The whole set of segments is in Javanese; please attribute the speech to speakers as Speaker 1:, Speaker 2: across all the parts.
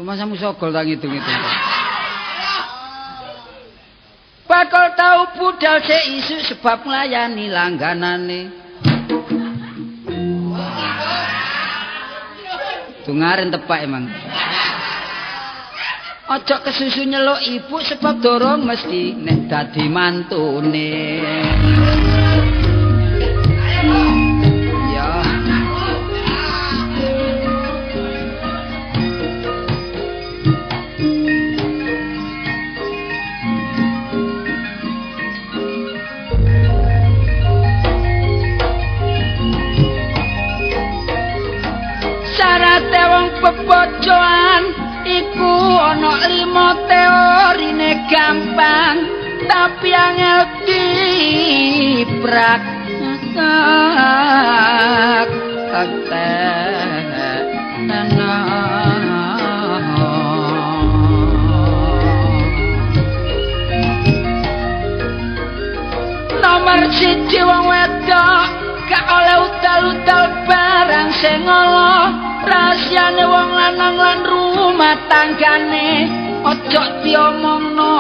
Speaker 1: Masa musogol tak ngitung-ngitung. Bakal tau budal sik isuk sebab nglayani langganane. Dungaren tepak emang. Ojo kesusu nyeluk ibu sebab dorong mesti nek dadi mantune. Sarate wong pebojoan iku ana 5 teorine gampang tapi angel dipraktek nomor 1 wong wedok gak oleh utal-utal barang sing ngono rahasiane wong lanang lan rumah tanggane ojo diomongno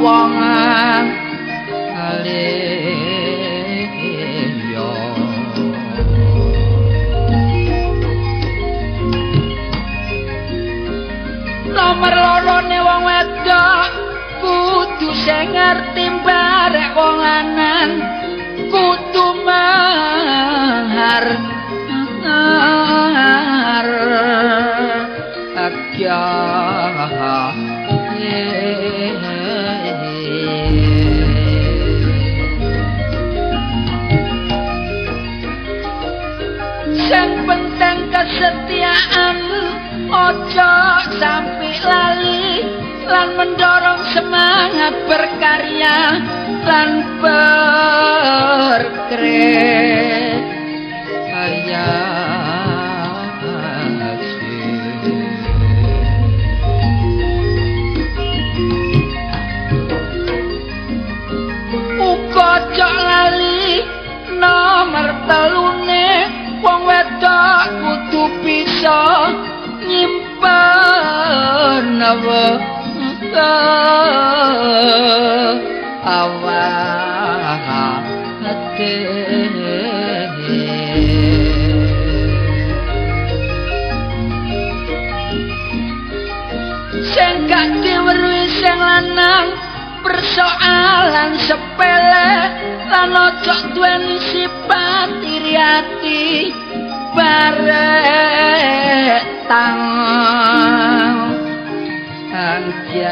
Speaker 1: wong liya nomor 2 wong wedok kudu sing ngerti barek wong lanang kudu mahar sing penting kesetiaan ojo sampai lali lan mendorong semangat berkarya lan berkarya Kocok lali nomor 3 wong wedok kudu bisa nyimpen awake sing gak diweruhi sing lanang persoalan sepele lan ojo duweni sifat iri ati barek tang anjane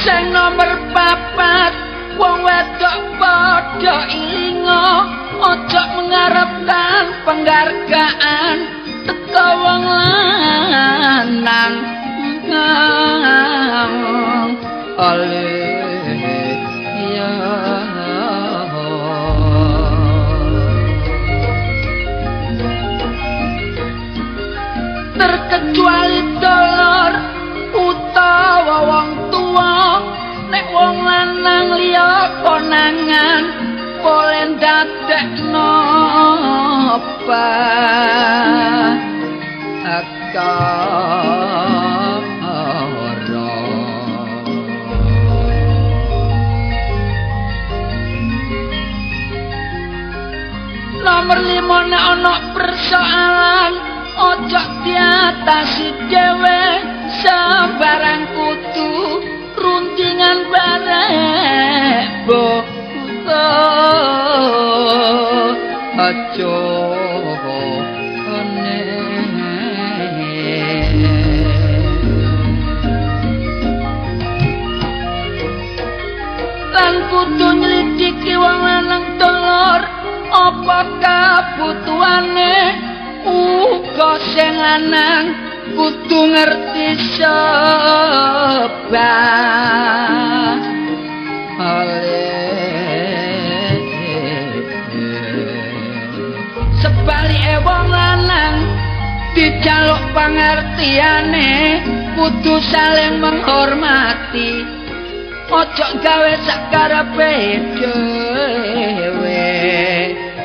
Speaker 1: sing nomor 4 wong wedok padha ilinga ojo mengharapkan penghargaan teko wong lanang oleh ya terkecuali dolor utawa wong tua nek wong lanang liya konangan boleh dadekno apa nomor 5 nek ana persoalan ojo diatasi dhewe sembarang kudu rundingan barek aja lan kudu nyelidiki wong lanang dolor apa kabutuhane uga sing lanang kudu ngerti sebab sebalike wong lanang dijaluk pangertiane kudu saling menghormati ojo gawe sakarepe dhewe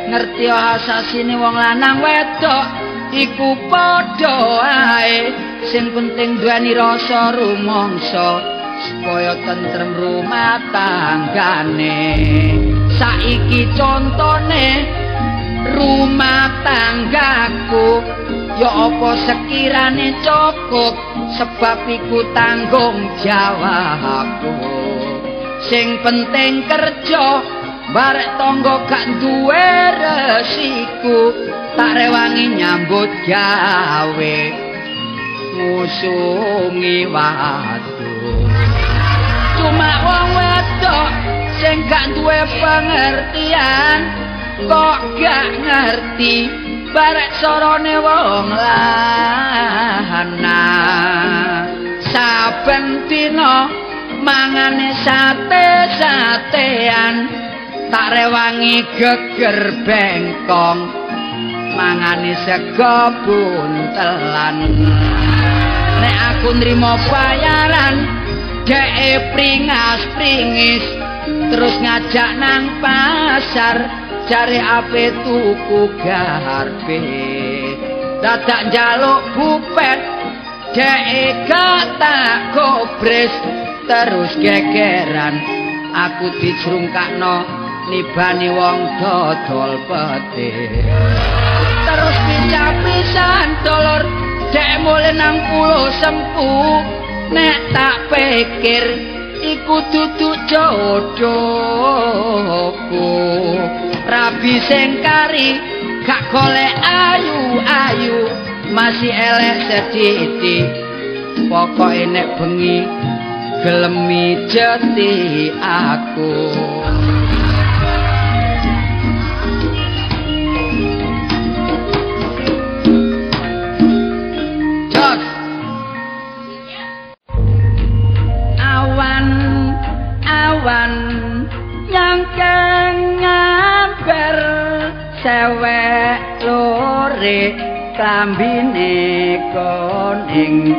Speaker 1: ngerti asasine wong lanang wedok iku padha ae sing penting duweni rasa rumangsa supaya tentrem rumah tanggane saiki contone rumah tanggaku ya apa sekirane cukup sebab iku tanggung jawabku sing penting kerja barek tangga gak duwe resiku tak rewangi nyambut gawe ngusungi watu cuma wong wedok sing gak duwe pengertian kok gak ngerti barek sorone wong lanang saben dina mangane sate-satean tak rewangi geger bengkong mangane sego buntelan nek aku nrimo bayaran dhek pringas-pringis terus ngajak nang pasar cari ape tuku garpe dadak njaluk bupet dhek gak tak gobres terus gegeran aku dijrungkakno nibani wong dodol petir terus pisah-pisahan dolor dhek mulih nang pulau Sempu nek tak pikir iku duduk jodohku rabi sing kari gak golek ayu-ayu masih elek sedidik pokoke nek bengi gelemi jeti aku awan nyangkeng ngamper sewek lore klambine koning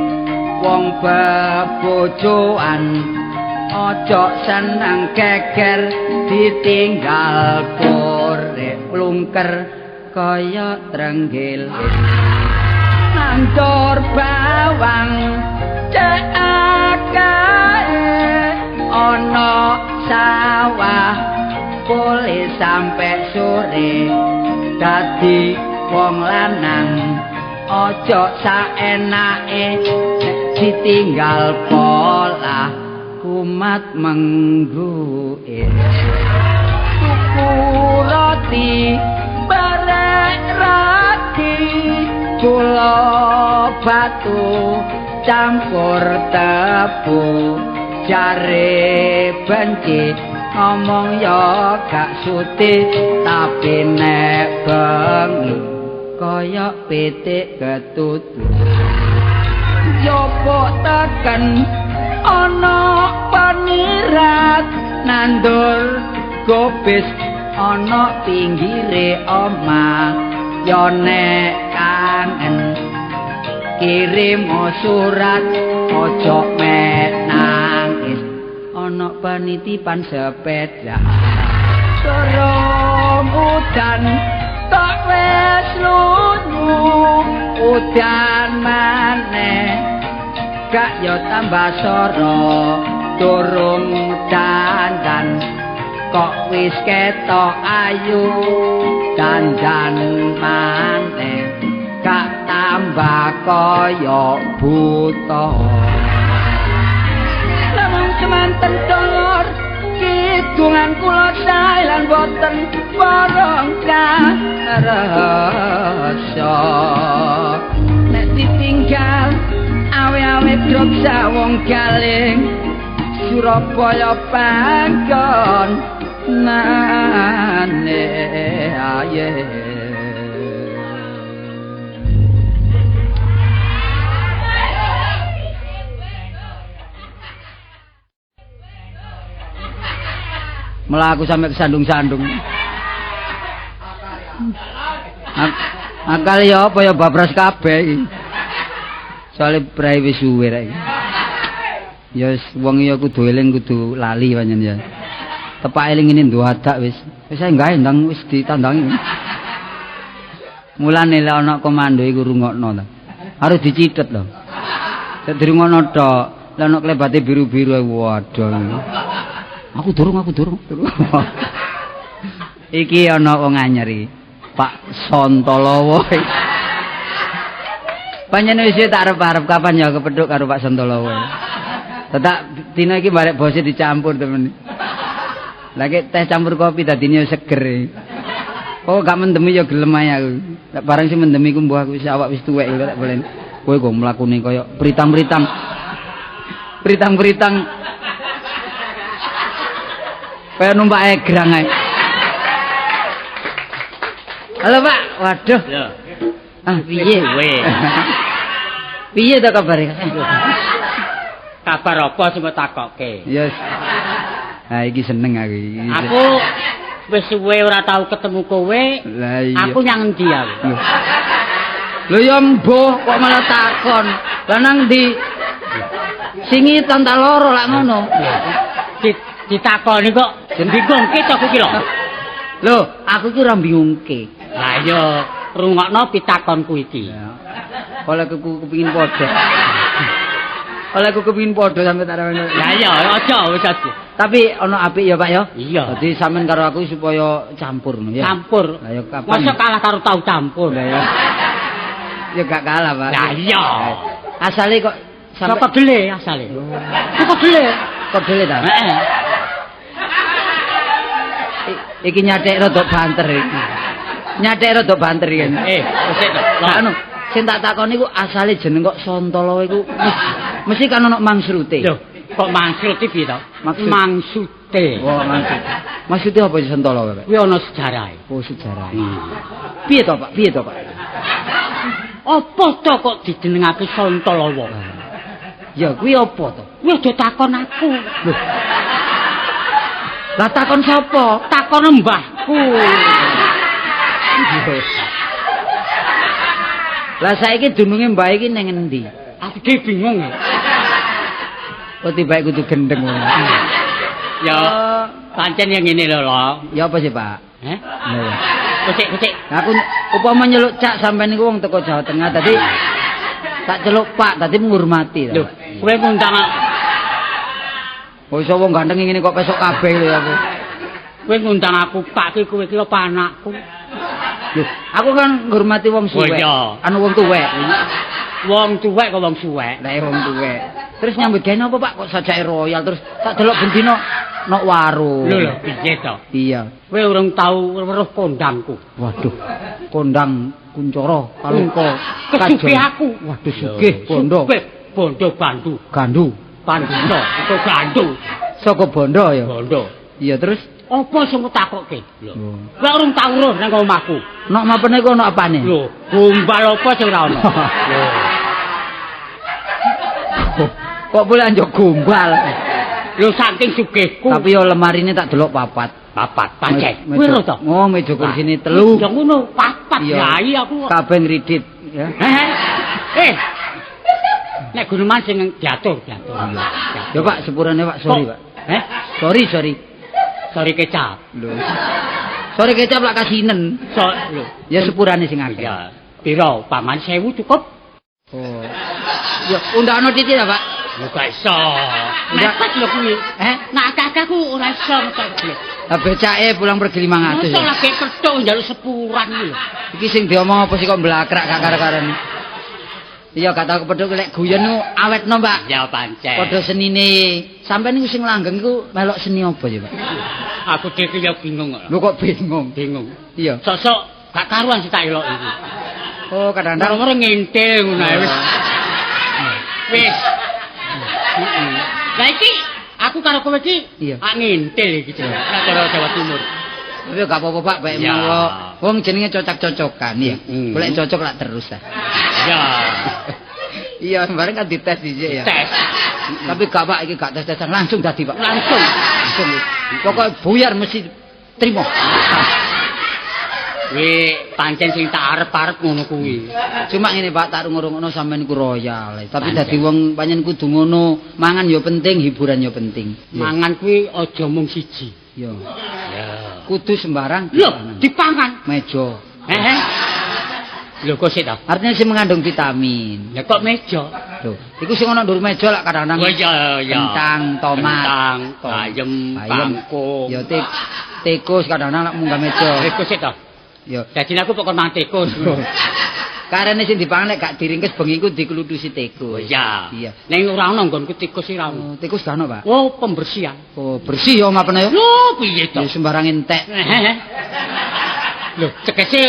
Speaker 1: wong bebojoan ojo seneng geger ditinggal korek plungker kaya trenggil nandur bawang ceakae ana sawah boleh sampai sore dadi wong lanang ojo saenake ditinggal pola kumat mengguin tuku roti barek rati gula batu campur tebu jare benci ngomong ya gak suti tapi nek bengi kaya pitik ketutu jopo teken ana panirat nandur gobis ana pinggire omah ya nek kangen kirim surat ojo menangis ana panitipan sepeda turun udan tak wes lunyu udan maneh gak yo tambah soro durung dandan kok wis ketok ayu dandan maneh gak tambah kaya buta lamang semanten dolor kidungan kula sae lan boten bareng karasa nek ditinggal awe-awe drop sawong galing Surabaya panggon nane aye melaku sampai kesandung-sandung akal ya apa ya babras kabeh soalnya brai wis suwe rek Ya wis wong ya kudu eling kudu lali pancen ya. Tepak eling ngene nduadak wis. Wis ae gawe ndang wis ditandangi. Mulane lek ana komando iku rungokno ta. Harus dicithet lho. Nek dirungokno tok, lek ana klebate biru-biru waduh. Aku durung. Iki ana wong anyar iki. Pak Sontolowo. Panjenengan wis tak arep-arep kapan ya kepethuk karo Pak Sontolowo. Tetak dina iki barek bose dicampur temen. Lagi teh campur kopi dadine seger. Oh gak mendemi ya gelem ae aku. Nek barang sing mendemi ku mbuh aku wis awak wis tuwek lek boleh. Kowe kok mlakune kaya britang-britang. Britang-britang. Kaya numpak egrang ae. Halo Pak, waduh.
Speaker 2: Ya.
Speaker 1: Piye? Piye ta kabare?
Speaker 2: Kabar apa sing takokke?
Speaker 1: Yes. Ha iki seneng aku.
Speaker 2: Aku wis suwe ora tau ketemu kowe.
Speaker 1: Lah iya.
Speaker 2: Aku nyang endi aku?
Speaker 1: Lho ya mbuh kok malah takon. Lah nang ndi? Singitan ta loro lak ngono.
Speaker 2: Ditakoni kok bingungke to aku ki lho.
Speaker 1: Lho, aku ki ora bingungke.
Speaker 2: Lah iya, rungokno pitakonku iki.
Speaker 1: Oleh aku kepengin padha. Oleh aku kepengin padha sampe tak rawani.
Speaker 2: Lah iya, aja wis aja.
Speaker 1: Tapi ana apik ya, Pak ya?
Speaker 2: Iya.
Speaker 1: Dadi sampean karo aku supaya campur ya.
Speaker 2: Campur.
Speaker 1: Lah ya kapan?
Speaker 2: Masa kalah karo tau campur.
Speaker 1: Lah ya. Ya gak kalah, Pak.
Speaker 2: Lah iya.
Speaker 1: Asale kok sampe
Speaker 2: Saka dele asale. Saka dele.
Speaker 1: kok dele ta?
Speaker 2: Heeh.
Speaker 1: Iki nyathek rada banter iki. Nyathek rada banter iki.
Speaker 2: Wis to.
Speaker 1: Lah anu, sing tak takoni iku asale jeneng kok Sontolowo iku mesti kan ana mangsrute.
Speaker 2: Lho, kok maksud iki piye to? Maksude.
Speaker 1: Oh, maksud. Maksude apa sih Sontolowo, Pak?
Speaker 2: Kuwi ana sejarahe.
Speaker 1: Oh, sejarah. Piye to, Pak? Piye to, Pak?
Speaker 2: Apa to kok dijenengake Sontolowo?
Speaker 1: Ya, kuwi apa to?
Speaker 2: Kuwi aja takon aku.
Speaker 1: Loh. Lah takon sapa?
Speaker 2: Takon mbahku.
Speaker 1: Lah saiki dununge mbah iki ning endi?
Speaker 2: Aku ki bingung.
Speaker 1: Oh, tiba kudu gendeng ngono.
Speaker 2: Ya, pancen yang ngene lho,
Speaker 1: Ya apa sih, Pak?
Speaker 2: Heh?
Speaker 1: Lho.
Speaker 2: Kucik.
Speaker 1: Aku upama nyeluk Cak sampean niku wong teko Jawa Tengah tadi tak celuk Pak tadi menghormati.
Speaker 2: Lho, kowe ngundang
Speaker 1: Oh iso wong ganteng ngene kok pesok kabeh lho aku.
Speaker 2: kowe ngundang aku Pak ki kowe ki apa anakku?
Speaker 1: Lho, aku kan ngurmati wong suwek.
Speaker 2: iya.
Speaker 1: Anu wong tuwek.
Speaker 2: Wong tuwek kok wong suwek.
Speaker 1: Lah wong tuwek. Terus nyambut gawe napa Pak kok sajake royal terus tak delok bendino nok warung.
Speaker 2: Lho, piye to?
Speaker 1: Iya.
Speaker 2: Kowe urung tau weruh kondangku.
Speaker 1: Waduh. Kondang Kuncoro Palungko
Speaker 2: Kesugih aku.
Speaker 1: Waduh sugih bondo.
Speaker 2: Bondo Bandu.
Speaker 1: Gandu.
Speaker 2: Pandito, itu Gandu.
Speaker 1: Saka bondo ya.
Speaker 2: Bondo.
Speaker 1: Iya terus
Speaker 2: Apa sing takokke? Lho. Kowe urung tau weruh nang omahku.
Speaker 1: nok mapene kok nok apane?
Speaker 2: Lho, gombal apa sing ora ono? Lho.
Speaker 1: Kok boleh anjok gombal.
Speaker 2: Lho saking sugihku.
Speaker 1: Tapi yo lemarine tak delok papat.
Speaker 2: Papat pancen. Kowe ro to?
Speaker 1: Oh, meja kursine telu.
Speaker 2: Ya ngono, papat. Ya iya aku.
Speaker 1: Kabeh ngridit ya.
Speaker 2: Nek guneman sing diatur.
Speaker 1: Ya Pak, sepurane Pak, sorry Pak. Sorry.
Speaker 2: Sorry kecap.
Speaker 1: Lho. Sorry kecap lak kasinen.
Speaker 2: Lho.
Speaker 1: Ya sepurane sing akeh.
Speaker 2: Ya. Piro? Paman 1000 cukup?
Speaker 1: Oh. Ya undakno titik ta, Pak?
Speaker 2: Lho gak iso. Mepet lho kuwi. Nak akeh-akeh ku ora iso mesti.
Speaker 1: Lah becake pulang pergi 500.
Speaker 2: Mosok lagi petuk njaluk sepuran iki lho.
Speaker 1: Iki sing diomong apa sih kok mblakrak gak karo-karon. Iya gak tau kepethuk lek guyon niku awetno, Pak.
Speaker 2: Ya pancen.
Speaker 1: Padha senine. Sampeyan niku sing langgeng iku melok seni apa ya, Pak?
Speaker 2: Aku dhewe ya bingung kok.
Speaker 1: Lho kok bingung?
Speaker 2: Bingung.
Speaker 1: Iya.
Speaker 2: Sosok gak karuan sih tak elok iki.
Speaker 1: Oh, kadang-kadang
Speaker 2: Ora ngintil ngono ae wis. Wis. Lah iki aku karo kowe iki
Speaker 1: Iya.
Speaker 2: ngintil iki cara Jawa Timur.
Speaker 1: tapi gak apa-apa Pak, baik
Speaker 2: Ya.
Speaker 1: menawa wong jenenge cocok-cocokan ya. Golek cocok lak terus ah.
Speaker 2: Ya.
Speaker 1: Iya, bareng kan dites dhisik ya.
Speaker 2: Tes.
Speaker 1: Tapi gak Pak, iki gak tes-tesan langsung dadi Pak.
Speaker 2: Langsung.
Speaker 1: Pokok buyar mesti trimo.
Speaker 2: Kuwi pancen sing tak arep-arep ngono kuwi.
Speaker 1: Cuma ngene Pak, tak rungokno sampean iku royal. Tapi dadi wong pancen kudu ngono, mangan ya penting, hiburan ya penting.
Speaker 2: Mangan kuwi aja mung siji.
Speaker 1: Ya.
Speaker 2: Ya.
Speaker 1: Kudu sembarang
Speaker 2: Lho, dipangan.
Speaker 1: Meja.
Speaker 2: Heeh. Lho kok sik ta?
Speaker 1: Artinya sing mengandung vitamin.
Speaker 2: Ya kok meja?
Speaker 1: Lho, iku sing ana ndur meja lak kadang-kadang.
Speaker 2: Oh iya iya.
Speaker 1: Kentang, tomat,
Speaker 2: bayem,
Speaker 1: bayem,
Speaker 2: bangkong.
Speaker 1: ya tikus kadang-kadang lak munggah meja.
Speaker 2: Tikus sik ta?
Speaker 1: Ya.
Speaker 2: Dadi aku pokok mangan tikus.
Speaker 1: Karene sing dipangan lek gak diringkes bengi iku diklutusi tikus.
Speaker 2: Oh iya.
Speaker 1: Iya.
Speaker 2: Ning ora ono nggonku tikus ora ono.
Speaker 1: Tikus gak ono, Pak.
Speaker 2: Oh, pembersihan.
Speaker 1: Oh, bersih ya omapene ya.
Speaker 2: Lho, piye to?
Speaker 1: Ya sembarang entek.
Speaker 2: Lho, tegese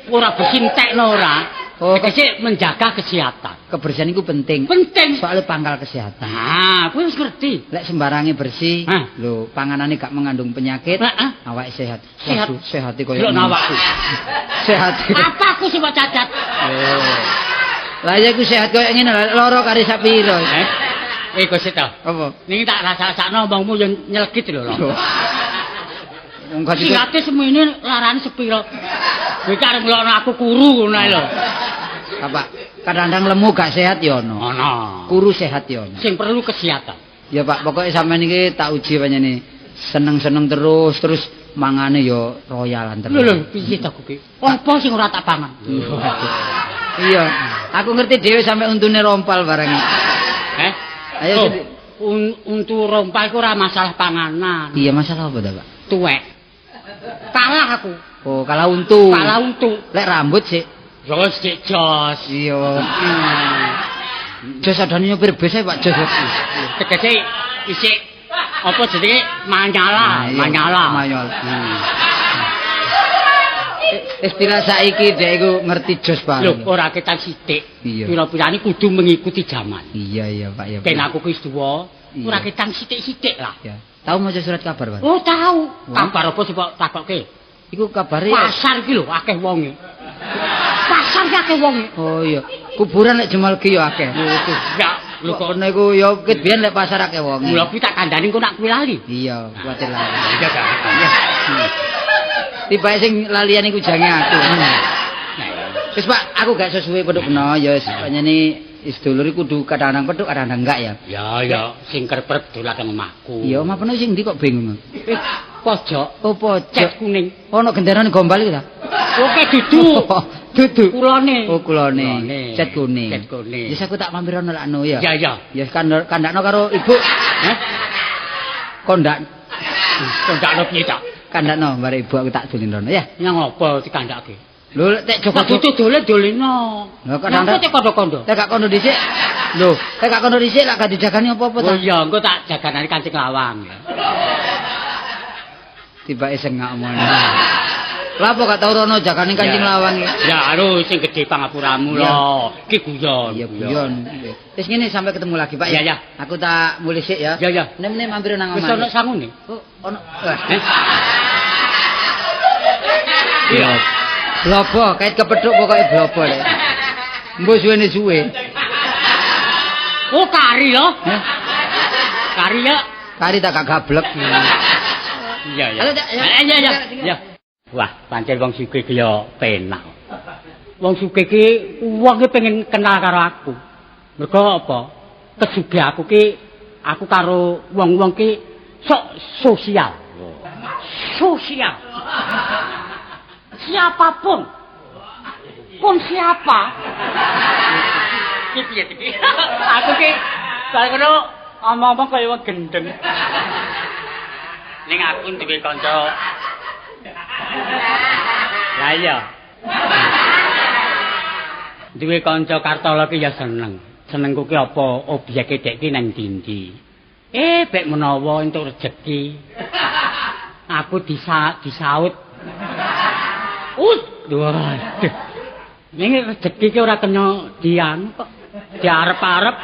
Speaker 2: ora bersih entekno ora.
Speaker 1: Oh,
Speaker 2: tegese menjaga kesehatan.
Speaker 1: Kebersihan itu penting.
Speaker 2: Penting.
Speaker 1: Soalnya pangkal kesehatan.
Speaker 2: Ah, kowe wis ngerti.
Speaker 1: Lek sembarangnya bersih, lho, panganane gak mengandung penyakit, awake sehat.
Speaker 2: Sehat.
Speaker 1: Waduh, sehat koyo
Speaker 2: lho awakku.
Speaker 1: Sehat.
Speaker 2: Apa aku sing cacat?
Speaker 1: Lah ya ku sehat koyo ngene loro kari sak piro.
Speaker 2: Kok sik ta?
Speaker 1: Apa?
Speaker 2: Ning tak rasa-rasakno omongmu yo nyelgit lho.
Speaker 1: Wong gak
Speaker 2: singate semene larane sepiro. Kowe karep ngelokno aku kuru ngono ae lho.
Speaker 1: Apa? Kadang-kadang lemu gak sehat ya ono.
Speaker 2: Ono.
Speaker 1: Kuru sehat ya ono.
Speaker 2: Sing perlu kesehatan.
Speaker 1: Ya Pak, pokoknya sampean iki tak uji panjenengan. Seneng-seneng terus mangane ya royalan terus.
Speaker 2: Lho, piye ta kuwi? Apa sing ora tak pangan?
Speaker 1: Iya, aku ngerti dhewe sampe untune rompal bareng. Ayo
Speaker 2: untu rompal iku ora masalah panganan.
Speaker 1: Iya, masalah apa ta, Pak?
Speaker 2: Tuwek. Kalah aku.
Speaker 1: Oh, kalah untu.
Speaker 2: Kalah untu.
Speaker 1: Lek rambut sih.
Speaker 2: Ya wis sik jos.
Speaker 1: Iya. Jos adane nyopir bis ae Pak Jos.
Speaker 2: Tegese isik apa jenenge manyala.
Speaker 1: Istilah saiki dhek iku ngerti jos Pak.
Speaker 2: Lho, ora ketan sithik. Pira-pirane kudu mengikuti zaman.
Speaker 1: Iya Pak ya.
Speaker 2: Ben aku wis tuwa, ora ketan sithik-sithik lah.
Speaker 1: Ya. Tahu maca surat kabar, Pak?
Speaker 2: Oh, tahu. Kabar apa sih Pak takoke?
Speaker 1: Iku kabare
Speaker 2: pasar iki lho akeh wonge. Pasar akeh wonge.
Speaker 1: Oh iya. Kuburan lek jemal ki ya akeh.
Speaker 2: Lho kok
Speaker 1: niku ya kit biyen lek pasar akeh wonge.
Speaker 2: Mula kuwi tak kandhani kok nak kuwi lali.
Speaker 1: Iya, kuwatir lali.
Speaker 2: Iya kan.
Speaker 1: Tiba sing lalian iku jange aku. Wis Pak, aku gak sesuai peduk kena ya wis panjene sedulur iku kudu kadang-kadang peduk kadang-kadang enggak ya.
Speaker 2: Ya, sing kerep dolan nang omahku.
Speaker 1: Iya, omah penuh sing ndi kok bingung.
Speaker 2: Pojok.
Speaker 1: Oh, pojok.
Speaker 2: Cet kuning.
Speaker 1: Ono gendaran gombal iki ta?
Speaker 2: Oke, dudu.
Speaker 1: Dudu.
Speaker 2: Kulone.
Speaker 1: Oh, kulone. Cet kuning.
Speaker 2: Cet kuning.
Speaker 1: Wis aku tak mampir ono lak anu ya.
Speaker 2: Ya, ya.
Speaker 1: Ya kandakno karo ibu.
Speaker 2: Kondakno piye ta?
Speaker 1: Kandakno bare ibu aku tak dolen rono ya.
Speaker 2: Nyang apa dikandake?
Speaker 1: Lho tek Joko
Speaker 2: doleno.
Speaker 1: Lho kadang-kadang
Speaker 2: tek kondo-kondo.
Speaker 1: Tek gak kondo dhisik. Lho, tek gak kondo dhisik lak gak dijagani apa-apa ta.
Speaker 2: Oh iya, engko tak jaganani Kancing Lawang.
Speaker 1: Tibake sengak ngono. Lah apa gak tau rono jagane Kancing Lawang iki?
Speaker 2: Ya anu sing gedhe pangapuramu lho. Iki guyon.
Speaker 1: Iya guyon. Wis ngene sampai ketemu lagi Pak ya.
Speaker 2: Ya.
Speaker 1: Aku tak mulih sik ya.
Speaker 2: Ya.
Speaker 1: Nek mampir nang omah.
Speaker 2: Wis ono sangune?
Speaker 1: Oh, ono. Iya. Blobo, kait kepethuk pokoke blobo lek. Mbok suwe.
Speaker 2: Oh, kari ya? Kari ya?
Speaker 1: Kari tak gak gablek.
Speaker 2: Iya. Ya. Wah, pancen wong sugih ki ya penak. Wong sugih ki wong pengen kenal karo aku. Mergo apa? Kesugih aku karo wong-wong ki sok sosial. Sosial. Siapapun. Pun siapa? Iki piye? Aku ki kaya ngono omong-omong kaya wong gendeng. Ning aku duwe kanca. Lah iya. Duwe kanca Kartolo ki ya seneng. Senengku ki apa obyeke dek ki nang ndi-ndi. Bek menawa entuk rejeki. Aku disaut. Waduh. Ning rejeki ki ora kena dian kok. Diarep-arep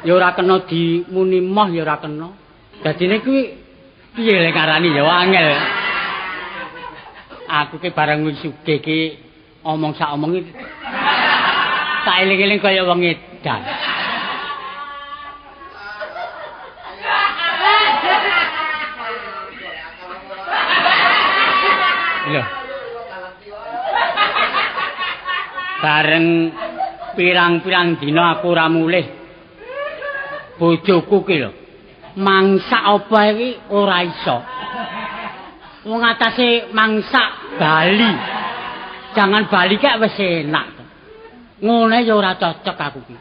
Speaker 2: ya ora kena dimuni moh ya ora kena. Dadine kuwi piye lek ngarani ya angel. Aku ki bareng wis sugih ki omong sak omong iki. Tak eling-eling kaya wong edan. Lho. bareng pirang-pirang dina aku ora mulih. Bojoku ki lho. Mangsak apa iki ora iso. Wong atase mangsak Bali. Jangan Bali kek wis enak. Ngene ya ora cocok aku ki.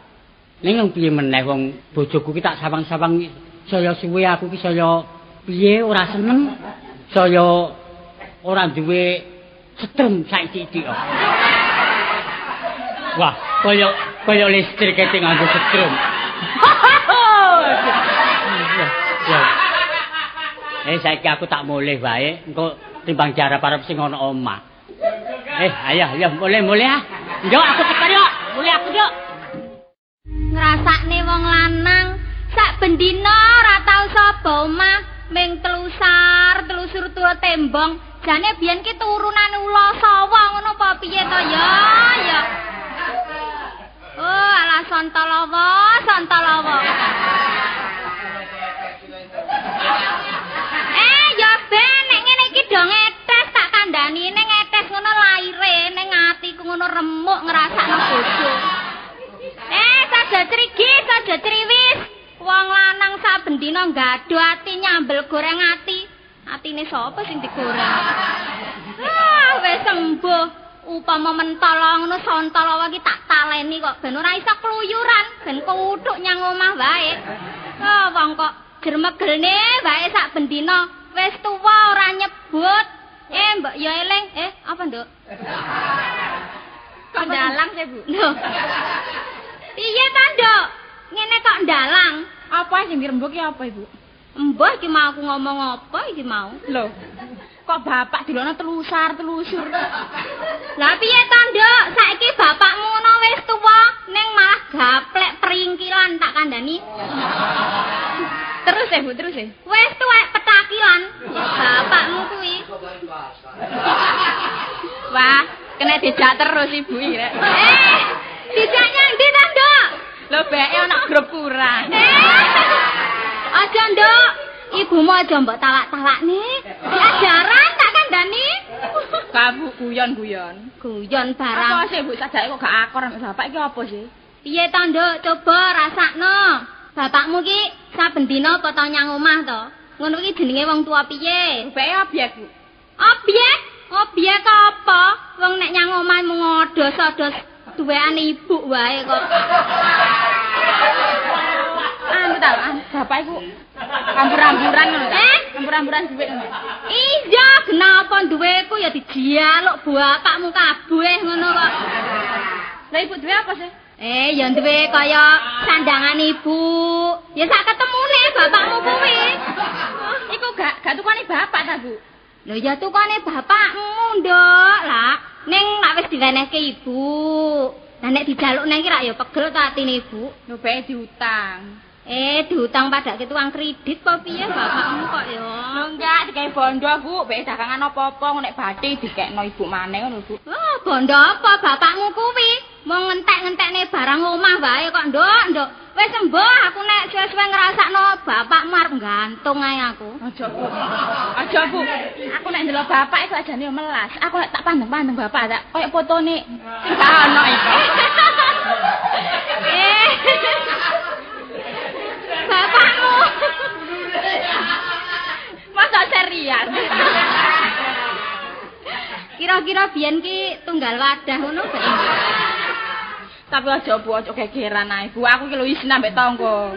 Speaker 2: Ning piye meneh wong bojoku ki tak sawang-sawang saya suwe aku ki saya piye ora seneng. Saya ora duwe setrum saiki kok. Wah, kaya listrik kete nganggo setrum. Saiki aku tak mulih wae, engko timbang jarap-arep sing ana omah. Ayo, mulih ah. Yo aku tekan yo. Mulih aku yo.
Speaker 3: Ngrasakne wong lanang sak bendina ora tau sapa omah, ming telusur tuwa tembong. Jane biyen ki turunane ula sawa ngono apa piye to ya? Oh, ala Santalawa. Ya ben nek ngene iki do ngetes tak kandhani ning ngetes ngono laire ning atiku ngono remuk ngrasakno bojo. Saja crigi, saja criwis. Wong lanang saben dina nggadho ati nyambel goreng ati. Atine sapa sing digoreng? Wis sembuh. Upama mentala ngono Santalawa iki tak taleni kok ben ora iso kluyuran, ben kuthuk nyang omah wae. Wong kok jermegelne wae sak bendina wis tuwa ora nyebut. Mbok ya eling. Apa, Nduk? Ndalang sih, Bu. Lho. Piye ta, Nduk? Ngene kok ndalang.
Speaker 4: Apa sing dirembuk ki apa, Ibu?
Speaker 3: Mbah iki mau aku ngomong apa iki mau?
Speaker 4: Lho. Kok bapak dilono telusur.
Speaker 3: Lah piye ta, Nduk? Saiki bapakmu ngono wis tuwa ning malah gaplek peringkilan tak kandhani.
Speaker 4: Terus Bu, terus.
Speaker 3: Wis tuwek petakilan. Bapakmu kuwi.
Speaker 4: Wah, kena dijak terus Ibu iki rek.
Speaker 3: Dijaknya ndi ta, Nduk?
Speaker 4: Lho beke ana grup kurang.
Speaker 3: Aja, Nduk. Ibumu aja mbok talak-talakne. Diajaran tak kandhani.
Speaker 4: Kamu guyon.
Speaker 3: Guyon barang.
Speaker 4: Apa sih Bu sadake kok gak akor ambek bapak iki apa sih?
Speaker 3: Piye ta, Nduk? Coba rasakno. Bapakmu ki saben dina apa tau nyang omah to? Ngono iki jenenge wong tua piye?
Speaker 4: Beke obyek, Bu.
Speaker 3: Obyek? Obyek apa? Wong nek nyang omah mung odos-odos duweane ibu wae kok.
Speaker 4: Bapak iku ambur-amburan ngono ta? Ambur-amburan dhuwit ngono.
Speaker 3: Iya, kenapa duweku ya dijaluk bapakmu kabeh ngono kok.
Speaker 4: Lah Ibu duwe apa sih?
Speaker 3: Ya duwe kaya sandangan ibu. Ya sak ketemune bapakmu kuwi.
Speaker 4: Iku gak tukane bapak ta, Bu?
Speaker 3: Lho ya tukane bapakmu, Nduk. Lah, ning lak wis diwenehke ibu. Lah nek dijaluk nang iki rak ya pegel ta atine ibu.
Speaker 4: Lho beke diutang.
Speaker 3: Diutang padake tuang kredit apa piye bapakmu kok ya?
Speaker 4: Lho enggak digawe bondo, Bu. Beke dagangan apa-apa nek badhe dikekno ibu maneh ngono, Bu.
Speaker 3: Wah, bondo apa bapakmu kuwi? Mau ngentek-ngentekne barang omah wae kok, Nduk. Wis sembuh aku nek suwe-suwe ngrasakno bapakmu arep gantung ae aku.
Speaker 4: Aja, Bu. Aku nek ndelok bapak iku ajane melas. Aku nek tak pandeng-pandeng bapak tak koyo fotone sing gak ono iki.
Speaker 3: Bapakmu.
Speaker 4: Masa serius.
Speaker 3: Kira-kira biyen ki tunggal wadah ngono bae.
Speaker 4: Tapi aja Bu, aja gegeran ae. Bu, aku ki lho isin ambek tangga.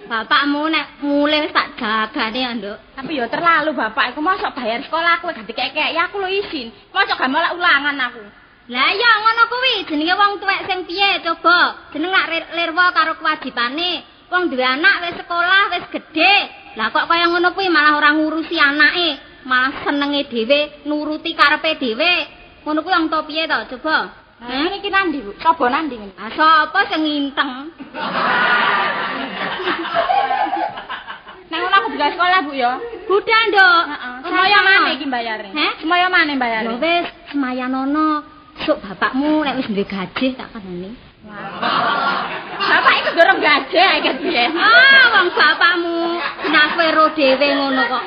Speaker 3: Bapakmu nek mulih tak jagane ya, Nduk.
Speaker 4: Tapi ya terlalu bapak iku mosok bayar sekolah aku gak dikek-kek. Ya aku lho isin. Mosok gak malah ulangan aku.
Speaker 3: Lah ya ngono kuwi jenenge wong tuwek sing piye coba. Jeneng lak lirwa karo kewajibane. Wong duwe anak wis sekolah, wis gedhe. Lah kok kaya ngono kuwi malah ora ngurusi anake, malah senenge dhewe, nuruti karepe dhewe. Ngono kuwi wong to piye to coba?
Speaker 4: Iki nandi, Bu? Sapa nandi ngene?
Speaker 3: Sapa sing nginteng?
Speaker 4: Nek ngono aku budal sekolah, Bu ya.
Speaker 3: Budal, Nduk.
Speaker 4: Semaya maneh iki mbayare? Semaya maneh mbayare?
Speaker 3: Lho wis semayanono. Sok bapakmu nek wis duwe gaji tak kandhani.
Speaker 4: Bapak iku dorong gaji ae ket piye?
Speaker 3: Wong bapakmu nafero dhewe ngono kok.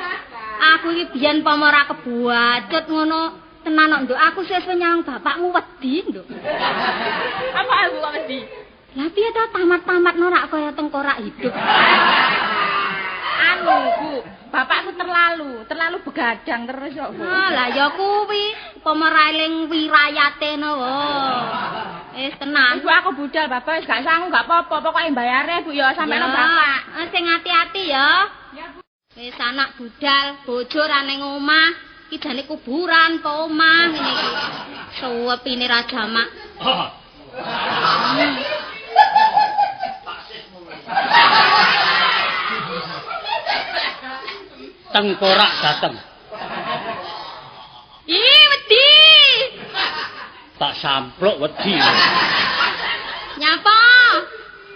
Speaker 3: Aku iki biyen pama ora kebuacut ngono. tenan kok, Nduk. Aku sesuk nyawang bapakmu wedi, Nduk.
Speaker 4: Apa Bu kok wedi?
Speaker 3: Lah piye to tamat-tamat norak kaya tengkorak hidup.
Speaker 4: Anu, Bu, bapakku terlalu begadang terus kok, Bu.
Speaker 3: Ah, lah ya kuwi pemereling wirayate no. Wis tenan.
Speaker 4: Bu aku budal bapak wis gak sanggup gak apa-apa, pokoke mbayare Bu ya sampe nang bapak.
Speaker 3: Sing ati-ati ya. Ya, Bu. Wis anak budal, bojo ra ning omah. Iki jane kuburan apa omah ngene iki. Suwepine ra jamak.
Speaker 2: Tengkorak dateng.
Speaker 3: Ih, wedi.
Speaker 2: Tak sampluk wedi.
Speaker 3: Nyapa?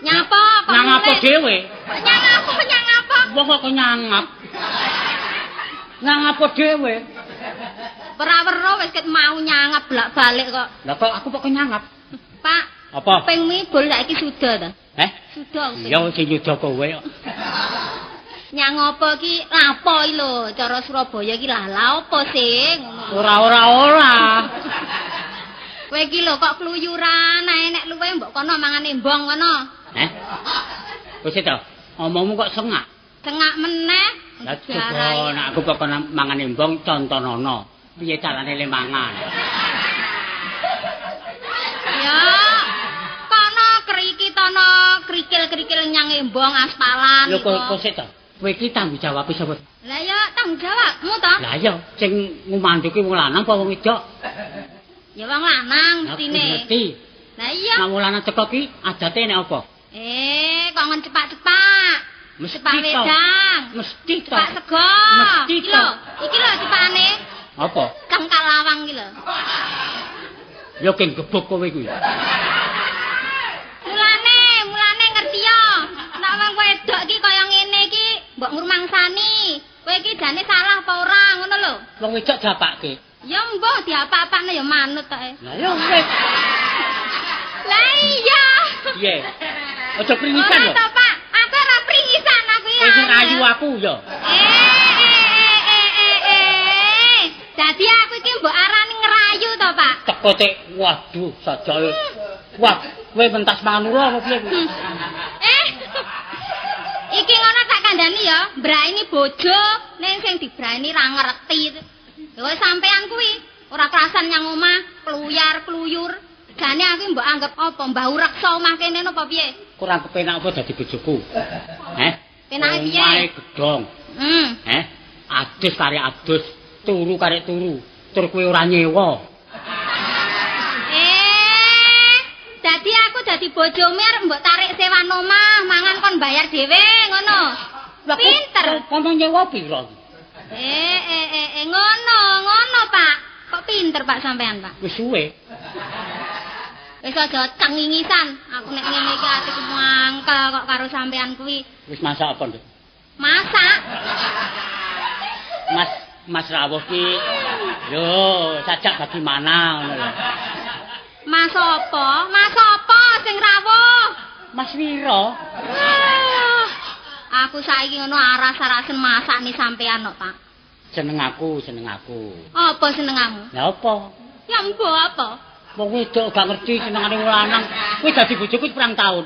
Speaker 3: Nyapa kok
Speaker 2: Nyang apa dhewe?
Speaker 3: Nyang apa?
Speaker 2: Wong kok nyangap. Nyang apa dhewe?
Speaker 3: Ora-ora wis ket mau nyangap bolak-balik kok.
Speaker 2: Lah kok aku kok nyangap?
Speaker 3: Pak,
Speaker 2: Apa?
Speaker 3: kuping mibul saiki suda ta? Suda.
Speaker 2: Ya sing nyuda kowe kok.
Speaker 3: Nyang apa iki lapo iki lho, cara Surabaya iki lala apa sih?
Speaker 2: Ora.
Speaker 3: Kowe iki lho kok kluyuran, ae nek luwe mbok kono mangan embong kono.
Speaker 2: Wis to, omongmu kok sengak.
Speaker 3: Cengak meneh.
Speaker 2: Lah coba nek aku kok mangan embong contonono. Piye carane le mangan?
Speaker 3: Ya, kono kriki tono krikil-krikil nyang embong aspalan.
Speaker 2: Lho kok sik to. Kowe iki tanggung jawab sapa?
Speaker 3: Lah ya tanggung jawabmu to.
Speaker 2: Lah iya, sing ngumanduki wong lanang apa wong wedok?
Speaker 3: Ya wong lanang mestine.
Speaker 2: Ngerti.
Speaker 3: Lah iya.
Speaker 2: Nek wong lanang teko ki adate nek apa?
Speaker 3: Kok ngen cepak-cepak. Cepak wedang.
Speaker 2: Mesti to.
Speaker 3: Cepak sego.
Speaker 2: Mesti to.
Speaker 3: Iki lho cepakane.
Speaker 2: Apa?
Speaker 3: Kang kalawang iki lho.
Speaker 2: Ya keng gebuk kowe kuwi.
Speaker 3: Mulane ngerti ya. Nek wong wedok iki kaya ngene iki mbok ngrumangsani. Kowe iki jane salah apa ora ngono lho.
Speaker 2: Wong wedok dapake.
Speaker 3: Ya mbah diapa-apane ya manut tok.
Speaker 2: Lah ya wis.
Speaker 3: Lah iya.
Speaker 2: Piye? Aja pringisan lho.
Speaker 3: Ora to, Pak. Aku ora pringisan aku ya.
Speaker 2: Wis rayu aku ya.
Speaker 3: Dadi aku iki mbok arani ngerayu to, Pak.
Speaker 2: Teko cek, waduh sajake. Wah, kowe mentas mangan ora apa piye?
Speaker 3: Iki ngono tak kandhani ya, mbraini bojo ning sing dibrani ra ngerti. Ya wis sampean kuwi ora kerasan nyang omah, kluyar-kluyur. Jane aku mbok anggap apa mbau reksa omah kene napa piye?
Speaker 2: Kurang kepenak apa dadi bojoku?
Speaker 3: Penake piye?
Speaker 2: Omahe gedhong. Adus kare adus, turu kare turu. Tur kowe ora nyewa.
Speaker 3: Dadi aku dadi bojomu arep mbok tarik sewa omah, mangan kon bayar dhewe ngono. Pinter.
Speaker 2: Ngomong nyewa piro?
Speaker 3: Ngono, Pak. Kok pinter Pak sampean, Pak?
Speaker 2: Wis suwe.
Speaker 3: Wis aja cengingisan. Aku nek ngene iki atiku mangkel kok karo sampean kuwi.
Speaker 2: Wis masak apa, Nduk?
Speaker 3: Masak.
Speaker 2: Mas rawuh ki yo sajak bagi mana ngono lho.
Speaker 3: Mas apa sing rawuh?
Speaker 2: Mas Wiro.
Speaker 3: Aku saiki ngono aras-arasen masak nih sampean kok, Pak.
Speaker 2: Seneng aku.
Speaker 3: Apa senengamu?
Speaker 2: Lah apa?
Speaker 3: Ya mbok apa?
Speaker 2: Wong wedok gak ngerti senengane wong lanang. Kowe dadi bojoku pirang taun?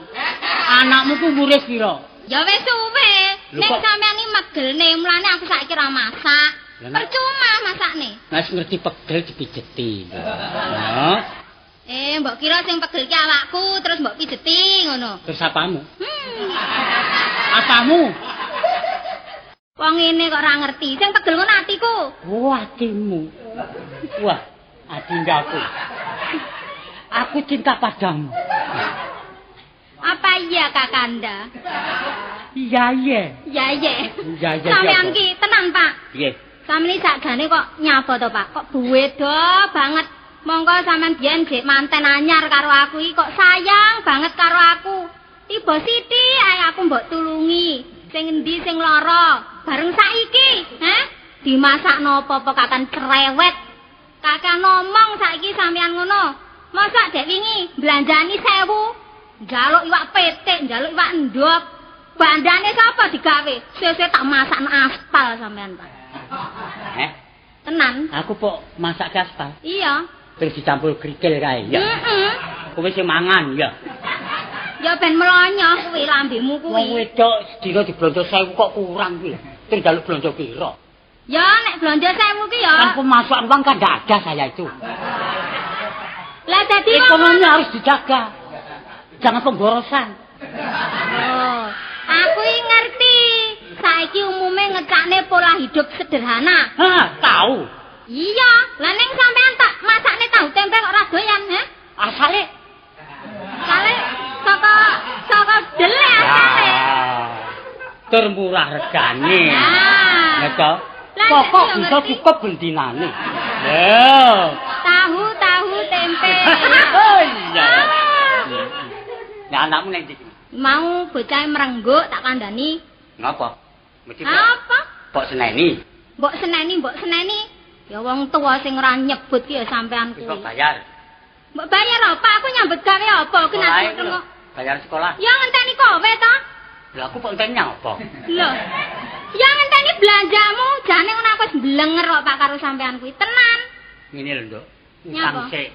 Speaker 2: Anakmu ku umure piro?
Speaker 3: Ya wis suwe. Nek
Speaker 2: kok...
Speaker 3: sampean iki megelne, mulane aku saiki ra masak. Percuma masakne.
Speaker 2: Wis ngerti pegel dipijeti. Heeh.
Speaker 3: Mbok kira sing pegel ki awakku terus mbok pijeti ngono.
Speaker 2: Terus apamu? Apamu?
Speaker 3: Wong ngene kok ora ngerti. Sing pegel ngono atiku.
Speaker 2: Oh, atimu. Wah, adindaku. Aku cinta padamu.
Speaker 3: Apa iya Kakanda?
Speaker 2: Iya.
Speaker 3: Sampeyan ki tenan, Pak.
Speaker 2: Piye?
Speaker 3: Sampeyan sakjane kok nyapa to, Pak? Kok buwedo banget. Monggo sampean biyen jek manten anyar karo aku iki kok sayang banget karo aku. Tiba siti ae aku mbok tulungi. Sing endi sing lara? Bareng saiki, dimasakno apa-apa kakan cerewet. Kakak ngomong saiki sampean ngono. Masa dek wingi belanjani 1000. Njaluk iwak petik, njaluk iwak endhog. Bandane sapa digawe? Sesuk tak masakno aspal sampean, Pak. Tenan.
Speaker 2: Aku kok masak gaspal.
Speaker 3: Iya.
Speaker 2: Terus dicampur krikil kae, ya.
Speaker 3: Heeh.
Speaker 2: Kowe sing mangan, ya.
Speaker 3: Ya ben melonyo kuwi lambemu kuwi.
Speaker 2: Wong wedok sedina diblonjo 1000 kok kurang kuwi. Terus njaluk blonjo piro?
Speaker 3: Ya nek blonjo 1000 ki ya.
Speaker 2: Kan pemasukan uang kan tidak ada saya itu.
Speaker 3: Lah dadi
Speaker 2: Ekonomi harus dijaga. Jangan pemborosan.
Speaker 3: Oh, aku ngerti. Saiki umume ngecakne pola hidup sederhana.
Speaker 2: Hah, tahu.
Speaker 3: Iya, lah ning sampean tak masakne tahu tempe kok ora doyan, he?
Speaker 2: Asale
Speaker 3: Kale saka dele asale.
Speaker 2: Termurah regane.
Speaker 3: Ah.
Speaker 2: Ya toh.
Speaker 3: Lah,
Speaker 2: Pokok
Speaker 3: iya,
Speaker 2: bisa
Speaker 3: ngerti.
Speaker 2: cukup bendinane. Ya.
Speaker 3: Tahu tempe.
Speaker 2: Oh iya.
Speaker 3: Ah.
Speaker 2: Ya anakmu ning ndi?
Speaker 3: Mau bocah merengguk tak kandhani.
Speaker 2: Ngapa? Mesti
Speaker 3: Apa?
Speaker 2: Pok seneni.
Speaker 3: Mbok seneni. Ya wong tuwa sing ora nyebut ki ya sampean
Speaker 2: Wis
Speaker 3: kuwi.
Speaker 2: bayar.
Speaker 3: Mbok bayar apa? Aku nyambut gawe apa? Ki
Speaker 2: Sekolah
Speaker 3: nek
Speaker 2: itu lho. Bayar sekolah.
Speaker 3: Ya ngenteni kowe to.
Speaker 2: Lah aku kok enteni apa?
Speaker 3: Lho. Ya ngenteni belanjamu, jane ngono aku wis mblenger kok Pak karo sampean kuwi. Tenan.
Speaker 2: Ngene lho, Nduk.
Speaker 3: Nyapa?
Speaker 2: Utang sik.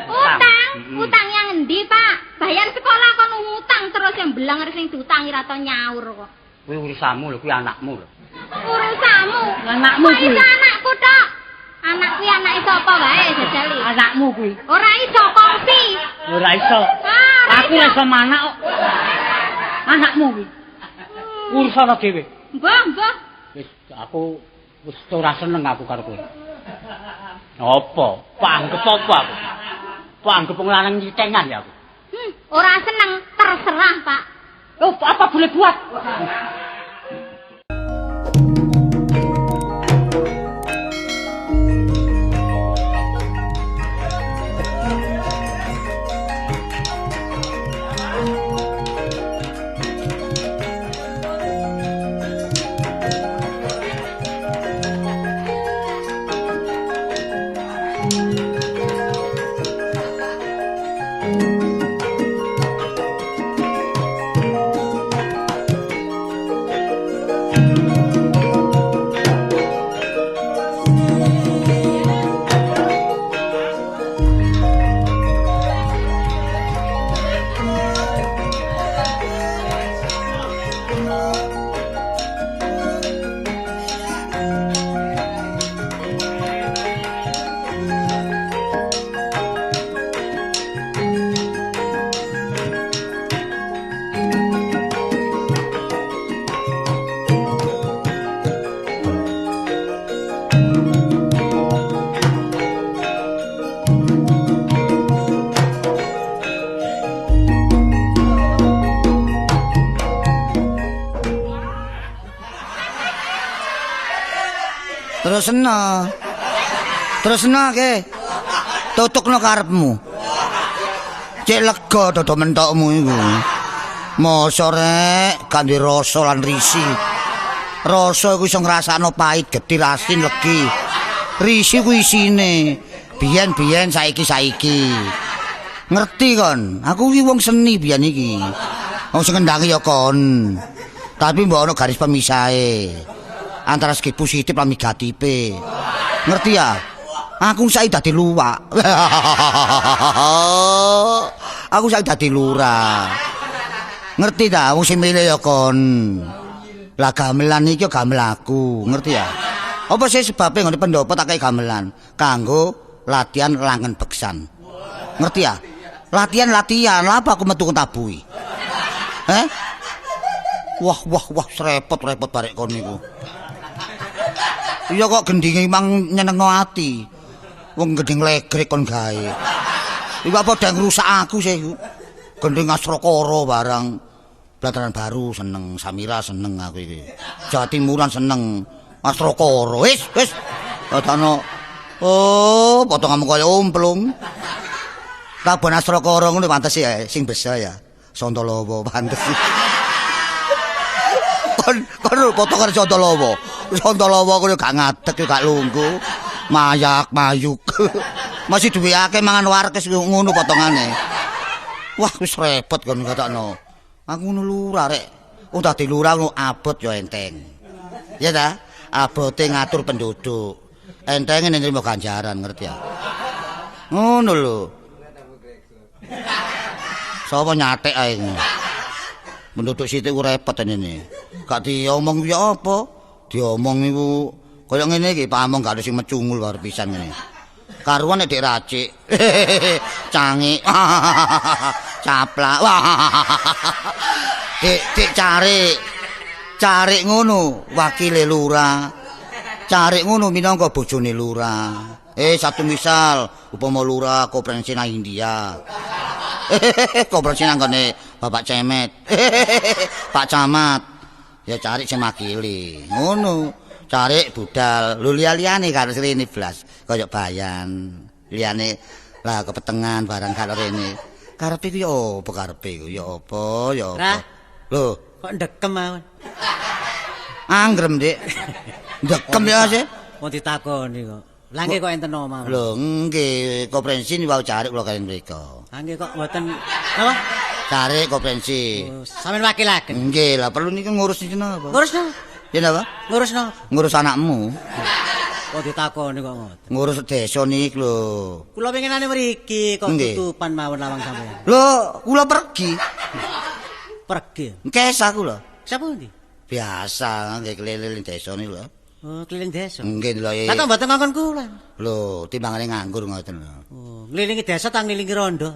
Speaker 3: Utang?
Speaker 2: Mm-mm.
Speaker 3: Utang yang endi, Pak? Bayar sekolah kon ngutang terus yang blenger sing diutangi ra to nyaur kok.
Speaker 2: Kuwi urusanmu lho, kuwi anakmu lho.
Speaker 3: Urusanmu.
Speaker 2: Anakmu
Speaker 3: Kok
Speaker 2: kuwi.
Speaker 3: iso anakku tok. Anak kuwi anake sapa wae jajali.
Speaker 2: Anakmu kuwi.
Speaker 3: Ora iso kongsi.
Speaker 2: Ora iso.
Speaker 3: Ah,
Speaker 2: Aku ora iso manak kok. Anakmu kuwi. Urusan dhewe.
Speaker 3: Mbah.
Speaker 2: Wis aku wis ora seneng aku karo kowe. Apa? Panggep apa aku? Panggep wong lanang nyitengan ya aku.
Speaker 3: Ora seneng, terserah, Pak.
Speaker 2: Oh, apa boleh buat?
Speaker 5: Terusno ke. Tutukno karepmu. Cek lega dodo mentokmu iku. Mosok rek kandhe rasa lan risi. Rasa iku iso ngrasakno pahit, getir, asin, legi. Risi ku isine biyen-biyen saiki-saiki. Ngerti kon? Aku iki wong seni biyen iki. Wong sing ngendangi ya kon. Tapi mbok ana garis pemisahe. Antara segi positif lan negatife. Ngerti ya? Aku saiki dadi luwak. Aku saiki dadi lurah. Ngerti ta wong sing milih ya kon. Lah gamelan iki gamel aku, ngerti ya? Apa sih sebabnya ngene pendopo tak kaya gamelan? Kanggo latihan langen beksan. Ngerti ya? Latihan, lah apa aku metu tabui? Wah, repot barek kon niku. Iya kok gendinge mang nyenengno ati. Wong gending legrek kon gawe. Iku apa dang rusak aku sih. Gending Asrakara barang. Pelataran Baru seneng, Samira seneng aku iki. Jawa Timuran seneng, Asrakara. Wis. Padahal potonganmu kaya omplung. Kabon Asrakara ngono pantes ya sing besa ya. Sontolowo pantes. Kon potongan Sontolowo. Sontolowo kuwi gak ngadeg gak lungguh. Mayak mayuk. Masih duwe akeh mangan warkes ngono potongane. Wah wis repot kon katakno. Aku ngono lurah rek. Wong dadi lurah ngono abot ya enteng. Ya ta? Abote ngatur penduduk. entenge nrimo ganjaran ngerti ya. Ngono lho. Sapa nyatek ae. Menduduk sithik ku repot ini. Gak diomong ya apa? Diomong iku kaya ngene iki pamong gak ada sing mecungul karo pisan ngene. Karuan nek racik. Cangik. Caplak. Dik Carik ngono wakile lurah. Carik ngono minangka bojone lurah. Satu misal upama lurah koperasi nang India. Koperasi nang gone Bapak Cemet. Pak Camat. Ya Carik sing makili. Ngono. Carik budal. Lho liyane karo rene blas kaya bayan. Liyane lah kepetengan barang karo rene. Karepe ku ya apa karepe ku? Ya apa? Ya apa? Lho,
Speaker 6: kok ndekem mawon.
Speaker 5: Anggrem, Dik. Ndekem ya sih.
Speaker 6: Mau ditakoni kok. Lah nggih kok enten mawon.
Speaker 5: Lho, nggih, koperensi niku Carik kula kalian mriko.
Speaker 6: Lah nggih kok mboten apa?
Speaker 5: Carik koperensi.
Speaker 6: Sampeyan wakilaken.
Speaker 5: Nggih, lah perlu niku ngurus iki napa?
Speaker 6: Ngurus napa?
Speaker 5: Ya napa?
Speaker 6: Ngurus napa?
Speaker 5: Ngurus anakmu.
Speaker 6: Kok ditakoni kok ngoten.
Speaker 5: Ngurus desa niku lho.
Speaker 6: Kula pengenane mriki kok tutupan mawon lawang sampeyan.
Speaker 5: Lho, kula pergi.
Speaker 6: Pergi.
Speaker 5: Kesah kula.
Speaker 6: Sapa ndi?
Speaker 5: Biasa nggih keliling desa niku lho.
Speaker 6: Oh, keliling desa.
Speaker 5: Nggih lho.
Speaker 6: Lah kok mboten ngongkon kula.
Speaker 5: Lho, timbangane nganggur ngoten lho.
Speaker 6: Oh, ngelilingi desa ta ngelilingi rondo.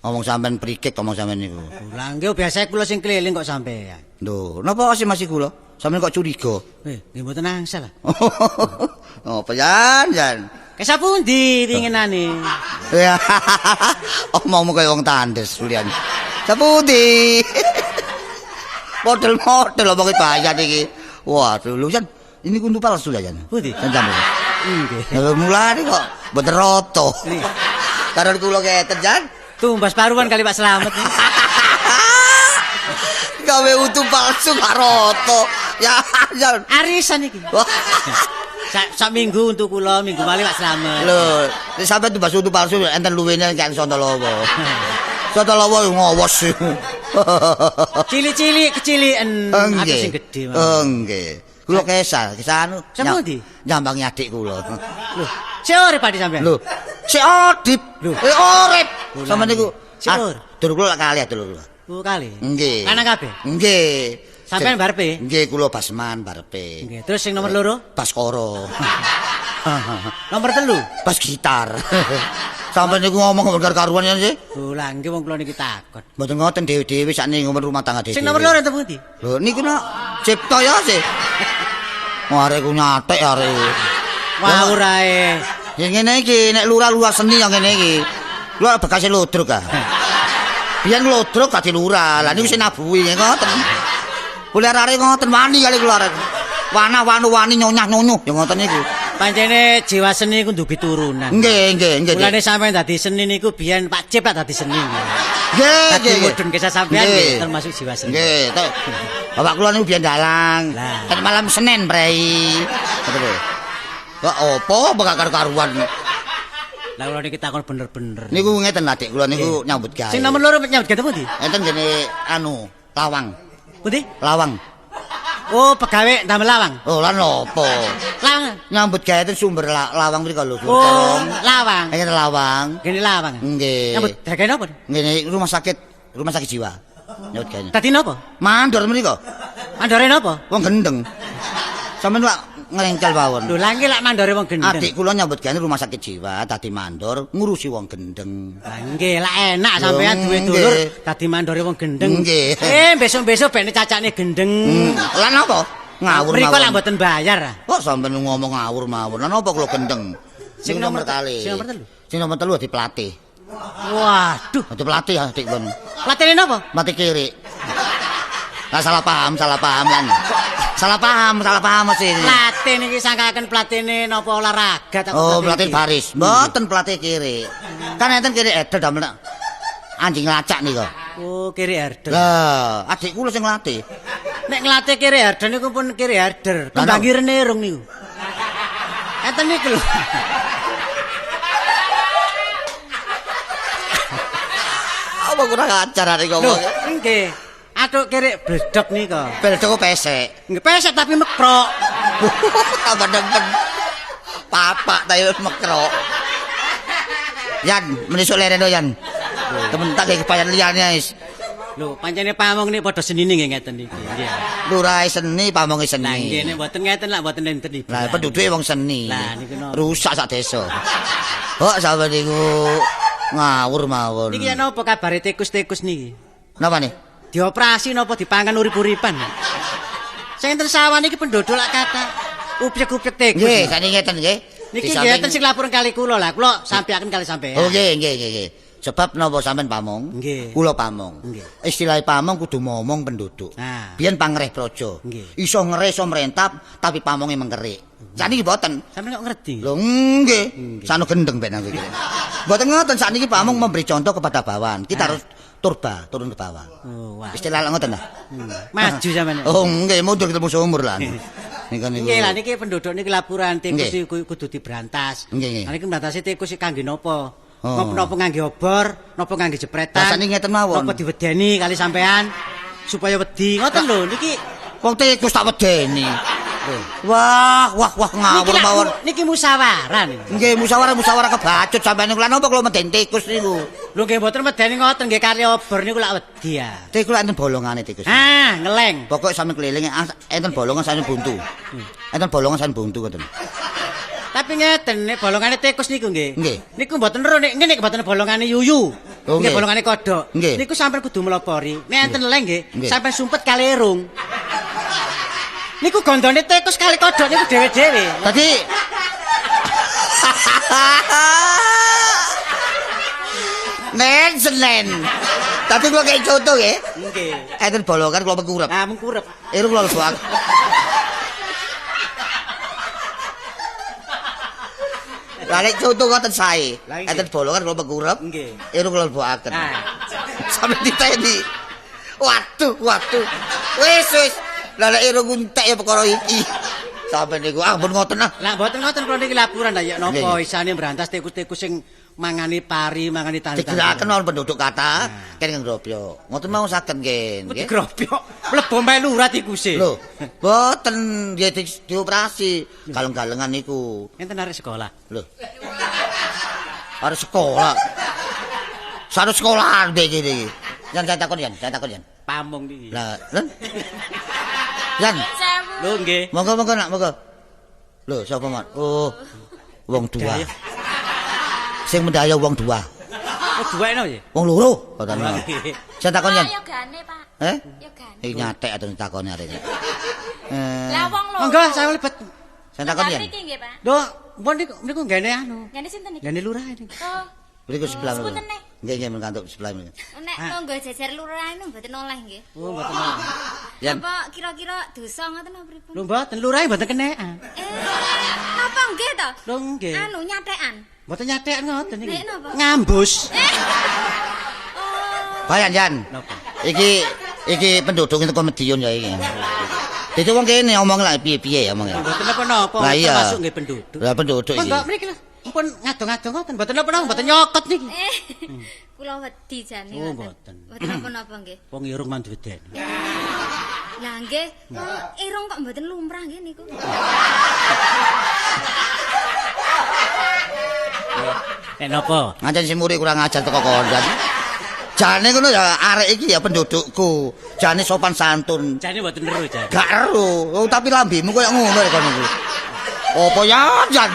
Speaker 5: Ngomong sampean prikik ngomong sampean niku.
Speaker 6: Lah nggih biasa kula sing keliling kok sampean.
Speaker 5: Lho, napa sih masih kula? Sampeyan kok curiga?
Speaker 6: Nggih mboten angsal.
Speaker 5: Oh, jan.
Speaker 6: Kesah pundi winginane?
Speaker 5: Ya. Omongmu kaya wong tandes kulian. Sapundi. Model-model omonge bayar iki. Waduh, lho Jan, ini kuntu palsu ya Jan.
Speaker 6: Pundi?
Speaker 5: Jan.
Speaker 6: Nggih.
Speaker 5: Lha mulane kok mboten roto. Karo kula keten Jan.
Speaker 6: Tumbas paruan kali Pak Slamet.
Speaker 5: Gawe utu palsu gak roto. Ya, Jan.
Speaker 6: Arisan iki. Sak minggu untuk kula, minggu malih Pak Slamet.
Speaker 5: Lho, nek sampeyan tumbas utu palsu enten luwene kan Sontolowo. Sontolowo ngowos.
Speaker 6: Cilik-cilik keciliken, ada sing gedhe.
Speaker 5: Nggih. Kula kesah anu.
Speaker 6: Sapa ndi?
Speaker 5: Nyambangi adik kula.
Speaker 6: Lho, sik urip Pak sampean.
Speaker 5: Lho, sik odip. Lho, urip. Sampeyan niku
Speaker 6: sik urip.
Speaker 5: Dur kula lak kali dulur kula.
Speaker 6: Oh, kali.
Speaker 5: Nggih.
Speaker 6: Lanang kabeh?
Speaker 5: Nggih.
Speaker 6: Sampeyan barepe?
Speaker 5: Nggih, kula basman barepe.
Speaker 6: Nggih, terus sing nomor loro?
Speaker 5: Baskoro.
Speaker 6: Nomor 3?
Speaker 5: Bas gitar. Sampeyan niku ngomong karuan ya sih.
Speaker 6: Oh, lah nggih wong kula niki takon.
Speaker 5: Mboten ngoten dhewe-dhewe sakniki ngomong rumah tangga dhewe.
Speaker 6: Sing nomor 2 enten pundi?
Speaker 5: Lho niku nak cipta ya sih. Arek ku nyatek arek.
Speaker 6: Ngawur ae.
Speaker 5: Ya ngene iki nek lurah-lurah seni ya ngene iki. Lurah bekas ludruk ah. Biyen ludruk dadi lurah. Lah niku sing nabuhi ngoten. Kula arek ngoten wani kali kula arek. Wana-wanu wani nyonyah-nyonyuh ya ngoten niku.
Speaker 6: Pancene jiwa seni iku ndugi turunan.
Speaker 5: Nggih.
Speaker 6: Mulane sampeyan dadi seni niku biyen Pak Cip dadi seni.
Speaker 5: Nggih.
Speaker 6: Dadi mudhun kisah sampeyan termasuk jiwa seni.
Speaker 5: Nggih, Bapak kula niku biyen dalang. Kan malam Senin prei. Betul. Kok opo bakal karuan.
Speaker 6: Lah kula niki takon bener-bener.
Speaker 5: Niku ngeten adik kula niku nyambut gawe.
Speaker 6: Sing nomor 2 nyambut gawe pundi?
Speaker 5: Enten jene anu, lawang.
Speaker 6: Pundi?
Speaker 5: Lawang.
Speaker 6: Oh, pegawe damel lawang.
Speaker 5: Oh, lan opo?
Speaker 6: Lawang.
Speaker 5: Nyambut gawe ten sumber lawang mriko lho.
Speaker 6: Oh, lawang.
Speaker 5: Ngene lawang.
Speaker 6: Ngene lawang.
Speaker 5: Nggih.
Speaker 6: Nyambut gawe napa?
Speaker 5: Ngene rumah sakit jiwa. Nyambut gawe.
Speaker 6: Dadi napa?
Speaker 5: Mandor mriko.
Speaker 6: Mandore napa?
Speaker 5: Wong gendeng. Sampeyan lak ngrengkel mawon.
Speaker 6: Lho, lah iki lak mandore wong gendeng.
Speaker 5: Adik kula nyambut gawe rumah sakit jiwa, dadi mandor ngurusi wong gendeng.
Speaker 6: Lah nggih, lak enak sampean duwe dulur dadi mandore wong gendeng.
Speaker 5: Nggih.
Speaker 6: Besok-besok ben cacane gendeng.
Speaker 5: Lan apa? Ngawur mawon.
Speaker 6: Mriko lak mboten bayar.
Speaker 5: Kok sampeyan ngomong ngawur mawon. Lan apa kula gendeng?
Speaker 6: Sing nomor kali. Sing nomor 3.
Speaker 5: Sing nomor 3 di pelatih.
Speaker 6: Waduh,
Speaker 5: Dadi pelatih ya adik pun.
Speaker 6: pelatihne napa?
Speaker 5: Mati kiri. Lah salah paham lan. Salah paham mesti.
Speaker 6: Pelatih niki sangkaken pelatihne napa olahraga ta?
Speaker 5: Oh, pelatih baris. Mboten pelatih kiri. Kan enten kiri edel damel anjing lacak niku.
Speaker 6: Oh, kiri herder.
Speaker 5: Lah, adik kula sing nglatih.
Speaker 6: Nek nglatih kiri herder niku pun kiri herder. Kembang ireng niku. Enten niku lho.
Speaker 5: Apa kurang ajar arek ngomong.
Speaker 6: Nggih. Atuk kiri bledok nika.
Speaker 5: Bledok pesek.
Speaker 6: Nggih pesek tapi mekrok.
Speaker 5: Apa demen. Papak ta yo mekrok. Yan, menisuk lereno Yan. Temen tak iki payan liyane wis.
Speaker 6: Lho, pancene pamong nek padha senine nggih ngeten iki. Nggih.
Speaker 5: Lurahe seni, pamonge seni.
Speaker 6: Lah nggih nek mboten ngeten lak mboten enten ibu.
Speaker 5: Lah penduduke wong seni.
Speaker 6: Lah niku napa?
Speaker 5: Rusak sak desa. Kok sampeyan niku ngawur mawon.
Speaker 6: Niki yen napa kabare tikus-tikus niki?
Speaker 5: Napa nih?
Speaker 6: Dioperasi napa dipangan urip-uripan? Sing enten sawan iki penduduk lak kata upyek-upyek tikus.
Speaker 5: Nggih, sakniki ngeten nggih.
Speaker 6: Niki ngeten sing laporan kali kula lah. Kula sampeaken kali sampean.
Speaker 5: Oh nggih, nggih. Sebab napa sampean pamong?
Speaker 6: Nggih.
Speaker 5: Kula pamong.
Speaker 6: Nggih.
Speaker 5: Istilah pamong kudu momong penduduk.
Speaker 6: Nah.
Speaker 5: Biyen pangreh praja.
Speaker 6: Nggih.
Speaker 5: Iso ngereh iso merentap tapi pamonge mengkerik. Sakniki mboten.
Speaker 6: Sampeyan kok ngerti?
Speaker 5: Lho nggih. Sano gendeng ben aku iki. Mboten ngoten sakniki pamong memberi contoh kepada bawahan. Kita harus turun ke bawah.
Speaker 6: Oh, wah.
Speaker 5: Istilah ngoten lah.
Speaker 6: Maju sampeyan.
Speaker 5: Oh nggih, mundur ketemu seumur lah. Niku niku.
Speaker 6: Nggih lah niki penduduk niki laporan tikus
Speaker 5: Nggih.
Speaker 6: iki kudu diberantas.
Speaker 5: Nggih, nggih.
Speaker 6: Nah niki mbrantasi tikus iki kangge napa?
Speaker 5: Oh.
Speaker 6: Napa ngangge obor, napa ngangge jepretan?
Speaker 5: Lah sakniki ngeten mawon.
Speaker 6: Napa diwedeni kali sampean supaya wedi. Ngoten lho niki
Speaker 5: Wong tikus tak wedeni. Wah, ngawur mawon.
Speaker 6: Niki musyawarah niku.
Speaker 5: Nggih, musyawarah kebacut sampeyan niku. Lah napa kula meden tikus niku?
Speaker 6: Lho nggih mboten medeni ngoten nggih kali obor niku lak wedi ya.
Speaker 5: Tikus enten bolongane tikus.
Speaker 6: Ah, ngeleng.
Speaker 5: Pokok sampe keliling enten bolongan sampe buntu. Enten bolongan sampe buntu ngoten.
Speaker 6: Tapi ngeten nek bolongane tikus niku nggih.
Speaker 5: Nggih.
Speaker 6: Niku mboten ero nek ngene mboten bolongane yuyu.
Speaker 5: Oh,
Speaker 6: Nggih
Speaker 5: nggih.
Speaker 6: bolongane kodhok.
Speaker 5: Nggih.
Speaker 6: Niku sampean kudu melopori. Nek enten leng nggih,
Speaker 5: Nggih.
Speaker 6: sampean sumpet kali erung. Niku gondone tikus kali kodhok niku dhewe-dhewe.
Speaker 5: Tadi Senen. Tapi kula kayak contoh nggih.
Speaker 6: Nggih.
Speaker 5: Enten bolongan kula mengkurep.
Speaker 6: Ah mengkurep.
Speaker 5: Irung kula lebu ak. Lah nek contoh ngoten sae.
Speaker 6: Lah, nggih.
Speaker 5: Enten bolongan kula mengkurep.
Speaker 6: Nggih.
Speaker 5: Irung kula lebokaken.
Speaker 6: Ah.
Speaker 5: Sampe diteni. Waduh. Wis. Lah nek irung entek ya perkara iki. Sampe niku ampun ngoten ah.
Speaker 6: Lah mboten ngoten kula niki laporan lah ya
Speaker 5: Nggih,
Speaker 6: napa
Speaker 5: nggih.
Speaker 6: isane berantas tikus-tikus sing mangani pari, mangani tandan.
Speaker 5: Digeraken wong penduduk kata kene ngrobyo. Ngoten mau saged nggih.
Speaker 6: Kok digrobyo. Mlebu meh lurah tikuse.
Speaker 5: Lho, boten nggih dioperasi. Galeng-galengan niku.
Speaker 6: Enten arek sekolah.
Speaker 5: Lho. Arep sekolah. Satu sekolahan iki iki. Jangan takon Yan.
Speaker 6: Pamong niki.
Speaker 5: Lah, Yan,
Speaker 6: Lho nggih.
Speaker 5: monggo nak monggo. Lho, sapa mat? Oh, wong tua.
Speaker 6: Daya.
Speaker 5: Sing mendaya wong tua.
Speaker 6: Oh duwekno ya.
Speaker 5: Wong loro katanya. Saya takon Yan.
Speaker 3: Yogane, Pak.
Speaker 5: Eh?
Speaker 3: Yogane.
Speaker 5: Iki nyatek atau takone arek iki.
Speaker 3: Lah wong lho.
Speaker 6: Monggo saya lebet.
Speaker 5: Saya takon Yan.
Speaker 3: Mriki nggih, Pak.
Speaker 6: Lho, mbon niku ngene anu.
Speaker 3: Ngene sinten iki?
Speaker 6: Ngene lurah ini.
Speaker 3: Oh,
Speaker 5: Mriku sebelah.
Speaker 3: Sepunten, Nek.
Speaker 5: Nggih, mengantuk sebelah.
Speaker 3: nek monggo jejer lurah niku mboten oleh nggih.
Speaker 6: Oh mboten. Anu.
Speaker 5: Yan.
Speaker 3: Apa kira-kira dosa ngoten apa pripun?
Speaker 6: Lho mboten lurah mboten kenekan.
Speaker 3: Napa nggih to?
Speaker 6: Lho nggih.
Speaker 3: Anu nyatekan.
Speaker 6: Mboten nyatek ngoten iki.
Speaker 3: Nek napa?
Speaker 6: Ngambus.
Speaker 5: Bayan Yan.
Speaker 6: Napa?
Speaker 5: Iki penduduk itu komedian ya iki. Dadi wong kene omong lak piye-piye omongnya.
Speaker 6: Mboten napa-napa
Speaker 5: Lah iya.
Speaker 6: termasuk nggih penduduk.
Speaker 5: Lah penduduk iki.
Speaker 6: Monggo mriki lho. Mumpun ngadong-adong ngoten mboten napa-napa mboten nyokot niki.
Speaker 3: Kula wedi jane.
Speaker 6: Oh, mboten.
Speaker 3: Mboten napa-napa nggih.
Speaker 6: Wong irung mandu wedeni.
Speaker 3: Lah nggih, irung kok mboten lumrah nggih niku.
Speaker 6: Nek napa?
Speaker 5: Ngancen si muri kurang ajar teko kondan. Jane ngono ya arek iki ya pendudukku. Jane sopan santun.
Speaker 6: Jane mboten ero jane.
Speaker 5: Gak ero. Oh, tapi lambemu koyo ngono rek kono iku. Apa ya Jan?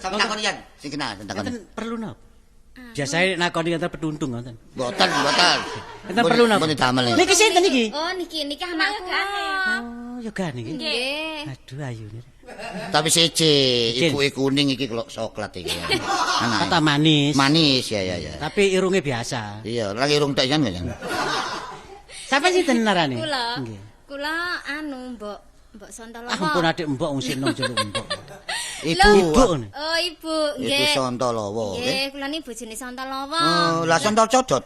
Speaker 5: Sampe takon Yan, sing kena takon.
Speaker 6: Enten perlu napa? Biasane nakoni enten petuntung ngoten.
Speaker 5: Mboten.
Speaker 6: Enten perlu napa?
Speaker 5: Mboten damel.
Speaker 6: Niki sinten iki?
Speaker 3: Oh niki anakku.
Speaker 6: Oh, yoga niki.
Speaker 3: Nggih.
Speaker 6: Aduh ayu niki.
Speaker 5: Tapi siji, ibuke kuning iki kok coklat iki. Anak.
Speaker 6: Kata manis.
Speaker 5: Manis ya.
Speaker 6: Tapi irunge biasa.
Speaker 5: Iya, lagi irung tek kan ya.
Speaker 6: Sampai sinten narane?
Speaker 3: Kula.
Speaker 6: Nggih.
Speaker 3: Kula anu Mbok Sontolowo.
Speaker 6: Ah ampun adik mbok wong sing jeluk mbok.
Speaker 5: Ibu.
Speaker 6: Ibu.
Speaker 3: Oh, Ibu,
Speaker 5: Ibu
Speaker 3: nggih.
Speaker 5: Sontolowo, nggih.
Speaker 3: Nggih, kula niki bojone Sontolowo.
Speaker 5: Oh, lah Sontol codot.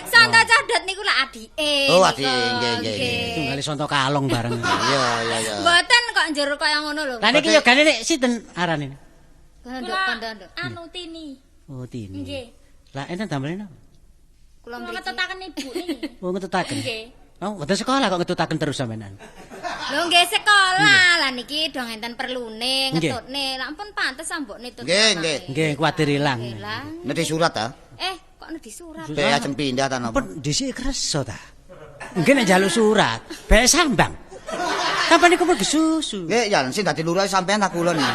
Speaker 3: Sonto Codot niku lak adike.
Speaker 5: Oh,
Speaker 3: niku.
Speaker 5: adike, nggih.
Speaker 6: Tunggale sonto kalong bareng.
Speaker 5: Iya.
Speaker 3: Mboten kok njur kaya ngono lho.
Speaker 6: Lah niki yogane nek sinten arane?
Speaker 3: Kondok.
Speaker 4: Anu Tini.
Speaker 6: Oh, Tini.
Speaker 4: Nggih.
Speaker 6: Lah enten damel napa?
Speaker 3: Kula
Speaker 4: Kula
Speaker 3: mriki.
Speaker 4: ngetetaken ibu niki.
Speaker 6: Oh, ngetetaken.
Speaker 4: Nggih.
Speaker 6: Oh, mboten sekolah kok ngetutaken terus sampean.
Speaker 3: Lho nggih sekolah. Lah niki do ngenten perlune
Speaker 6: Nggih.
Speaker 3: ngetutne. Lah ampun pantes ambok nitut.
Speaker 5: Nggih, nggih.
Speaker 6: Nggih, kuwatir ilang.
Speaker 3: Lah.
Speaker 5: Nek surat ta?
Speaker 3: Kok di surat.
Speaker 5: Be ajeng pindah ta napa?
Speaker 6: Pun dhisik kerso ta. Nggih nek njaluk surat, bae sambang. Sampeyan niku pergi susu.
Speaker 5: Nggih, jan sing dadi lurah sampean tak kula niku.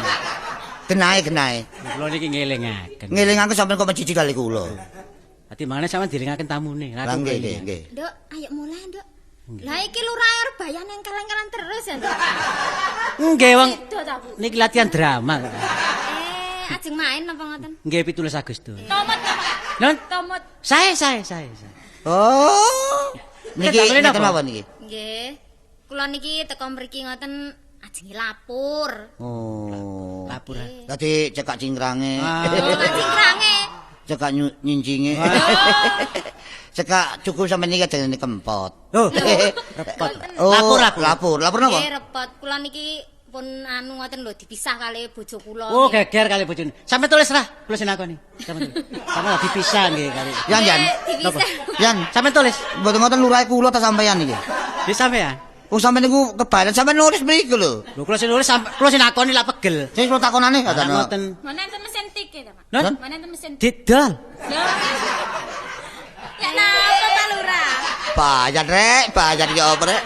Speaker 5: Genahe.
Speaker 6: Kula niki ngelingaken.
Speaker 5: Ngelingaken sampean kok mencici kali kula.
Speaker 6: Dadi mangane sampeyan dilingaken tamune.
Speaker 5: Lah nggih, nggih.
Speaker 3: Nduk, ayo mulai, Nduk. Lah iki lurah arep bayan yang kalen-kalen terus ya, Nduk.
Speaker 6: Nggih, wong
Speaker 3: Sido ta, Bu?
Speaker 6: niki latihan drama.
Speaker 3: Ajeng main apa ngoten?
Speaker 6: Nggih 17 Agustus.
Speaker 4: Tomot.
Speaker 6: Non,
Speaker 4: Tomot.
Speaker 6: saya.
Speaker 5: Oh. Niki
Speaker 6: Kita
Speaker 5: niki
Speaker 6: apa?
Speaker 5: napa niki?
Speaker 3: Nggih. Kula niki teko mriki ngoten ajengi lapur.
Speaker 5: Oh.
Speaker 6: Lapur.
Speaker 5: Dadi cekak cingkrange.
Speaker 3: Oh, cingkrange.
Speaker 5: Cekak nyincinge. Cekak cukup sampe niki jenenge kempot.
Speaker 6: Oh, repot.
Speaker 5: Oh,
Speaker 6: Lapur napa?
Speaker 3: Nggih, repot. Kula niki pun anu ngoten lho dipisah kali bojo kula.
Speaker 6: Oh, geger kali bojone. Sampe tulis ra, kula sinakoni. Sampe tulis. Sampe dipisah nggih kali.
Speaker 5: Yan,
Speaker 3: Dipisah.
Speaker 5: Yan,
Speaker 6: Sampe tulis.
Speaker 5: mboten ngoten lurahe kula ta sampean iki.
Speaker 6: Di sampean.
Speaker 5: Oh, sampean niku kebalan sampean nulis mriki lho.
Speaker 6: Lho kula sing nulis kula sinakoni lak pegel.
Speaker 5: Sing kula takonane kata
Speaker 6: Ngoten.
Speaker 4: Mana enten mesin tik ya, Pak?
Speaker 6: Non?
Speaker 4: Mana enten mesin tik?
Speaker 6: Didol.
Speaker 3: Ya napa Pak Lurah?
Speaker 5: Bayar ya apa rek?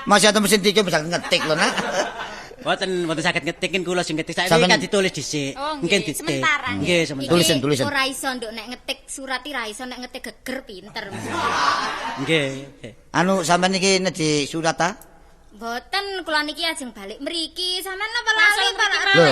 Speaker 5: Masih ada mesin tiga bisa ngetik lho nak.
Speaker 6: Mboten saged ngetikin kula sing ngetik. Saiki
Speaker 5: Sampeyan-
Speaker 6: kan ditulis dhisik.
Speaker 4: Oh, nggih,
Speaker 6: Mungkin ditik.
Speaker 4: sementara.
Speaker 6: Nggih, sementara.
Speaker 5: Tulisin.
Speaker 3: Ora iso nduk nek ngetik surat iki ra iso nek ngetik geger pinter.
Speaker 6: Nggih.
Speaker 5: Anu sampean iki nedhi surat ta?
Speaker 3: Mboten kula niki ajeng balik mriki. Sampeyan napa lali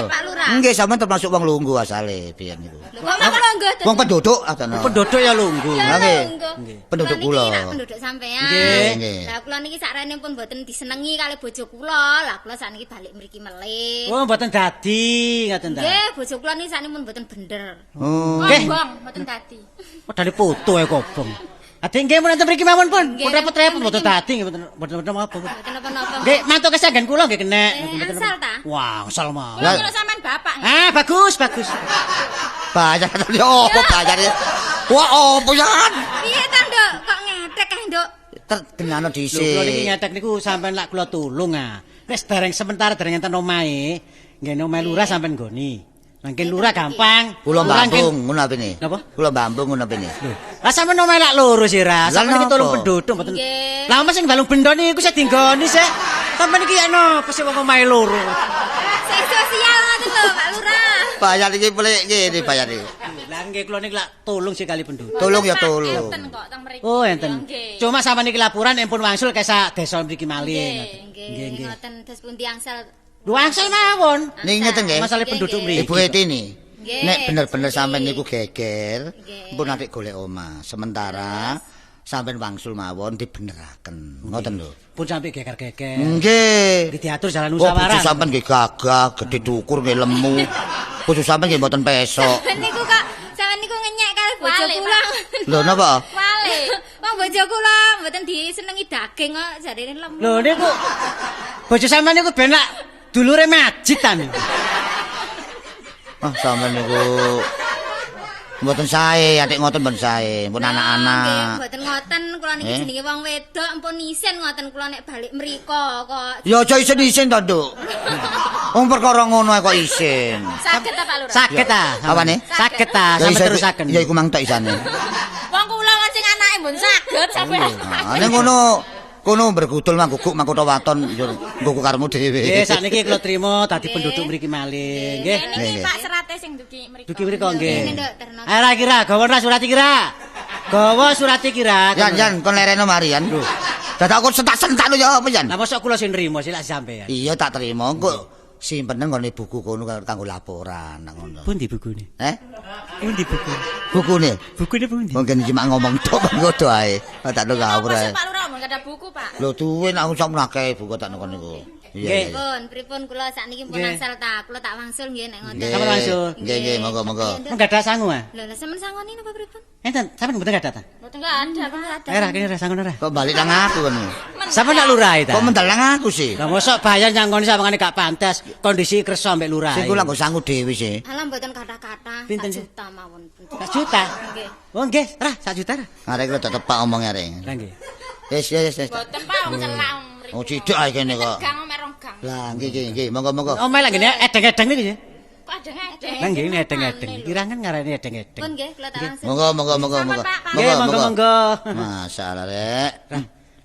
Speaker 3: Pak Lurah?
Speaker 5: Nggih, sampean termasuk wong lungguh asale biyen niku.
Speaker 3: Lho kok kula nggih
Speaker 5: Wong penduduk atana.
Speaker 6: Penduduk ya lungguh.
Speaker 5: Nggih.
Speaker 3: Nggih.
Speaker 5: Penduduk kula.
Speaker 3: Penduduk sampean.
Speaker 6: Nggih.
Speaker 5: Nggih.
Speaker 3: Lah kula niki sakrene pun mboten disenengi kali bojo kula. Lah kula sakniki balik mriki melih.
Speaker 6: Oh, mboten dadi ngaten ta.
Speaker 3: Nggih, bojo kula niki sakniki pun mboten bener.
Speaker 5: Oh.
Speaker 6: Nggih.
Speaker 4: Bong, mboten dadi.
Speaker 6: Padahal foto e kobong. Ade nggih mun enten mriki mawon pun.
Speaker 3: Nggih,
Speaker 6: Pun repot-repot
Speaker 3: mriki.
Speaker 6: mboten dadi nggih mboten apa.
Speaker 3: Mboten napa-napa.
Speaker 6: Nggih, mantuk kesanggan kula nggih kenek.
Speaker 3: Angsal ta?
Speaker 6: Wah, angsal mah.
Speaker 4: Kula nyuruh sampean bapak.
Speaker 6: Ah, bagus.
Speaker 5: Bayar ya apa bayar ya? Wah, opo yan?
Speaker 3: Piye ta, Nduk? Kok ngedek kae, Nduk?
Speaker 5: Terkenano
Speaker 6: Lho kula niki
Speaker 5: dhisik.
Speaker 6: ngetek niku sampean lak kula tulung ah. Wis dereng sementara dereng enten omahe. Nggih omahe lurah sampean nggoni. Mungkin lurah gampang.
Speaker 5: Kula
Speaker 6: Lurah
Speaker 5: Bambung ngono apine?
Speaker 6: Napa?
Speaker 5: Kula Bambung ngono apine?
Speaker 6: Lah sampean omahe lak loro sih ra. Sampean iki
Speaker 5: napa?
Speaker 6: tulung penduduk mboten.
Speaker 3: Nggih.
Speaker 6: Lah mas sing balung bendho niku sing dinggoni sik. Sampean iki ana apa sih wong omahe loro.
Speaker 3: Sing sosial ngoten lho, Pak Lurah.
Speaker 5: Bayar iki pelik ngene bayar iki.
Speaker 6: Lah nggih kula niki lak tulung sekali penduduk.
Speaker 5: Tolong ya tolong.
Speaker 4: Enten kok teng mriki.
Speaker 6: Oh, enten.
Speaker 4: Nggih.
Speaker 6: Cuma sampean iki laporan empun wangsul kesa desa mriki malih.
Speaker 3: Nggih, ngoten terus pundi angsal.
Speaker 6: Lu wangsul mawon.
Speaker 5: Ning ngeten nggih.
Speaker 3: Mas-
Speaker 6: Masalah penduduk mriki.
Speaker 5: Ibu Etini.
Speaker 3: Nggih,
Speaker 5: Nek bener-bener
Speaker 3: Cik.
Speaker 5: sampean niku geger,
Speaker 3: Nggih.
Speaker 5: pun nanti golek omah. Sementara sampean wangsul mawon dibeneraken. Ngoten lho.
Speaker 6: Pun sampai geger-geger.
Speaker 5: Nggih.
Speaker 6: Iki diatur jalan
Speaker 5: Oh, bojo
Speaker 6: musyawarah.
Speaker 5: sampean nggih gagah, gedhe dukur nggih lemu. Bojo sampean nggih mboten pesok.
Speaker 3: Niku kok sampean niku ngenyek kali bojo
Speaker 4: Wale,
Speaker 3: kula.
Speaker 5: Lho napa?
Speaker 3: Wale. Wong bojo kula mboten disenengi daging kok jarine lemu.
Speaker 6: Lho niku bojo sampean niku ben lak dulure majid ta niku.
Speaker 5: Ah, sampean niku mboten sae, atik ngoten mboten sae, pun
Speaker 3: Nggih,
Speaker 5: anak-anak.
Speaker 3: mboten ngoten kula niki
Speaker 5: Eh?
Speaker 3: jenenge wong wedok ampun isin ngoten kula nek balik mriko kok.
Speaker 5: Ya aja isin-isin to, Nduk. Wong perkara ngono ae kok isin.
Speaker 4: Saged ta Pak Lurah?
Speaker 6: Saged ta?
Speaker 5: Apane?
Speaker 6: Saged ta,
Speaker 5: Ya
Speaker 6: sampe
Speaker 5: iso-
Speaker 6: terusaken.
Speaker 5: Ya iku mang tok isane.
Speaker 4: Wong kula kan sing anake mbon saged sampean.
Speaker 5: Nah, ning kono bergudul mangguguk mangkota waton yo nggo karemu dhewe.
Speaker 6: Nggih, sakniki kula trima dadi penduduk mriki malih. Nggih.
Speaker 4: Niki
Speaker 5: Nggih.
Speaker 4: Pak serate sing duki mriki.
Speaker 6: Duki mriko
Speaker 3: Ngene,
Speaker 6: nggih.
Speaker 3: Nduk, terno.
Speaker 6: Ayo ra kira, gawa ra surat iki ra. Gawa surat iki ra.
Speaker 5: Yan kon lereno marian. Dadak aku sentak-sentak lho ya apa yan?
Speaker 6: Lah mosok kula sing nrimo sik lak sampean.
Speaker 5: Iya tak terima kok simpen nggone buku kono kanggo laporan nang ngono.
Speaker 6: Pundi bukune? Pundi buku?
Speaker 5: Bukune.
Speaker 6: Bukune pundi?
Speaker 5: Mungkin cuma ngomong tok ngono ae. Tak ada ngawur
Speaker 4: Apa
Speaker 5: ae.
Speaker 4: sih Pak Lurah mbon ada buku, Pak?
Speaker 5: Lho tuwin aku sampe akeh buku tak nang niku.
Speaker 6: Nggih.
Speaker 3: Pripun kula sakniki pun
Speaker 6: Nggih.
Speaker 3: angsal ta, kula tak wangsul nggih nek ngoten.
Speaker 5: Nggih.
Speaker 6: Sampeyan wangsul.
Speaker 5: Nggih, monggo-monggo.
Speaker 6: Enggak ada sangu ah.
Speaker 3: Lho, sampean sangoni napa pripun?
Speaker 6: Enten, sampeyan mboten gak ada ta?
Speaker 4: Mboten enggak ada, Pak.
Speaker 6: Eh ra kene ra sangu ra.
Speaker 5: Kok balik nang aku kan.
Speaker 6: Sampeyan nak lurah ta?
Speaker 5: Kok mendal nang aku sih?
Speaker 6: Lah mosok bayar nyangkoni sampeyan gak pantes kondisi kersa mbek lurah.
Speaker 5: Sing kula nggo sanggu dhewe sih.
Speaker 3: Alah mboten kata-kata,
Speaker 6: Pinten,
Speaker 3: 1
Speaker 6: sih?
Speaker 3: juta mawon.
Speaker 6: 1 juta.
Speaker 3: Nggih.
Speaker 6: Oh nggih, ra 1 juta ra.
Speaker 5: Arek kula tak tepak omongnya arek.
Speaker 6: Lah nggih.
Speaker 5: Yes.
Speaker 4: Mboten Pak wong celak mriki.
Speaker 5: Oh, cidak ae kene kok.
Speaker 4: Gang merong gang.
Speaker 5: Lah, nggih, monggo.
Speaker 6: Omah lak ngene edeng-edeng iki.
Speaker 4: Kok edeng-edeng.
Speaker 6: Lah nggih edeng-edeng. Kirangan ngarani edeng-edeng.
Speaker 4: Pun nggih kula tak langsung.
Speaker 5: Monggo.
Speaker 6: Nggih, monggo.
Speaker 5: Masalah, Rek.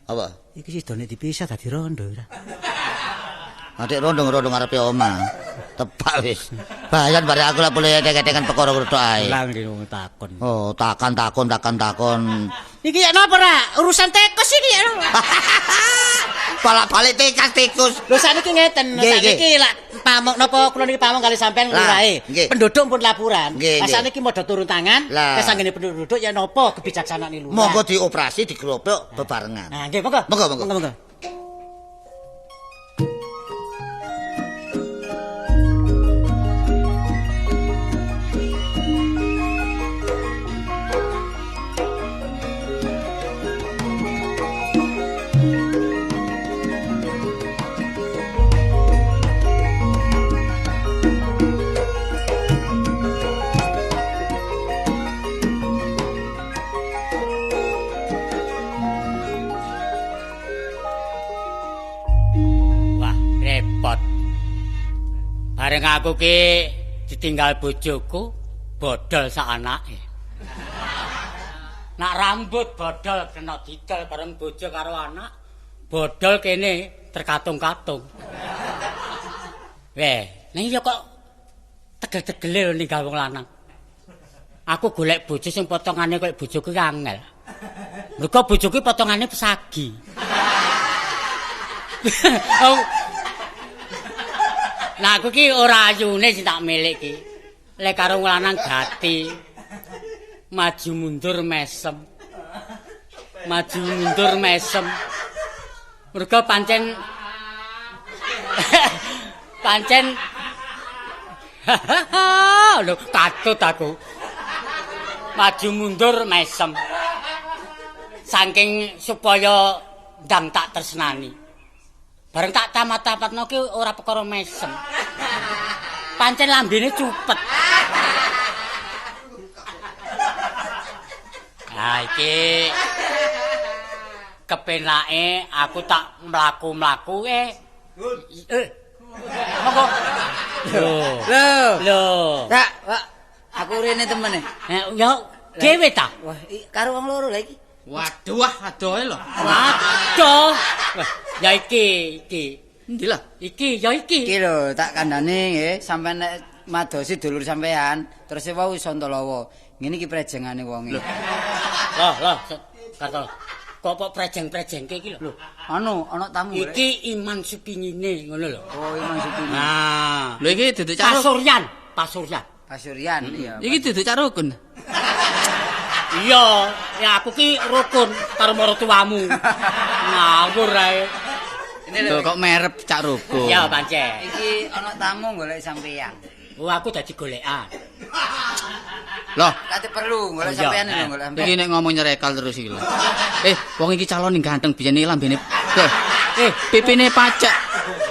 Speaker 5: Apa?
Speaker 6: Iki sidone dipisah dadi rondo ora.
Speaker 5: Adik rondo ngarepe omah. Tepak wis. Bayan bare aku lak boleh edeng-edengan perkara kudu ae.
Speaker 6: Lah nggih wong takon.
Speaker 5: Oh, takon.
Speaker 6: Iki ya napa ora? Urusan tikus iki ya.
Speaker 5: Balik tikus.
Speaker 6: Lho sakniki ngeten, sakniki lak pamong napa kula niki pamong kali sampean lurahe. Penduduk pun laporan. Lah sakniki modho turun tangan, wis anggene penduduk ya napa kebijaksanaan lurah.
Speaker 5: Monggo dioperasi digeropok bebarengan.
Speaker 6: Nah, nggih monggo.
Speaker 2: Bareng aku ki ditinggal bojoku bodol sak anake. Nak rambut bodol kena didol bareng bojo karo anak, bodol kene terkatung-katung. Weh, ning ya kok tegel-tegele ninggal wong lanang. Aku golek bojo sing potongane koyo bojoku ki angel. Mergo bojoku potongane pesagi. Nah aku ki ora ayune sing tak milik ki. Lek karo lanang gati. Maju mundur mesem. Mergo pancen lho katut aku. Maju mundur mesem. Saking supaya ndang tak tresnani. Bareng tak tamat-tamatno ki ora perkara mesem. Pancen lambene cupet. Nah iki kepenake aku tak mlaku-mlaku Monggo. Lho.
Speaker 1: Tak, Pak. Aku rene temene.
Speaker 2: Ya dhewe ta?
Speaker 1: Wah, karo wong loro lha iki.
Speaker 7: Waduh, adohe lho.
Speaker 2: Waduh. Wah, ya iki.
Speaker 7: Endi lho?
Speaker 2: Iki
Speaker 1: lho, tak kandhane nggih, sampean nek madosi dulur sampean, terus wau Santalawa. Ngene iki prejengane wonge.
Speaker 2: Lah, Karto. Kok prejeng-prejengke iki lho.
Speaker 1: Ana tamu.
Speaker 2: Iki Iman Supingine ngono lho.
Speaker 1: Oh, Iman Supingine.
Speaker 2: Nah,
Speaker 7: Lho iki duduk cak
Speaker 2: Pasuryan,
Speaker 1: iya.
Speaker 7: Iki duduk cak rukun.
Speaker 2: Iya, ya aku ki rukun karo maratuwamu. Ngawur ae.
Speaker 7: Lho kok merep cak rukun.
Speaker 2: Ya pancen.
Speaker 1: Iki ana tamu golek sampean.
Speaker 2: Oh, aku dadi golekan.
Speaker 7: Loh,
Speaker 1: Kate perlu golek sampean lho, golek sampean.
Speaker 7: iki nek ngomong nyerekal terus iki lho. Wong iki calon ganteng biyene lambene. Pipine pacak.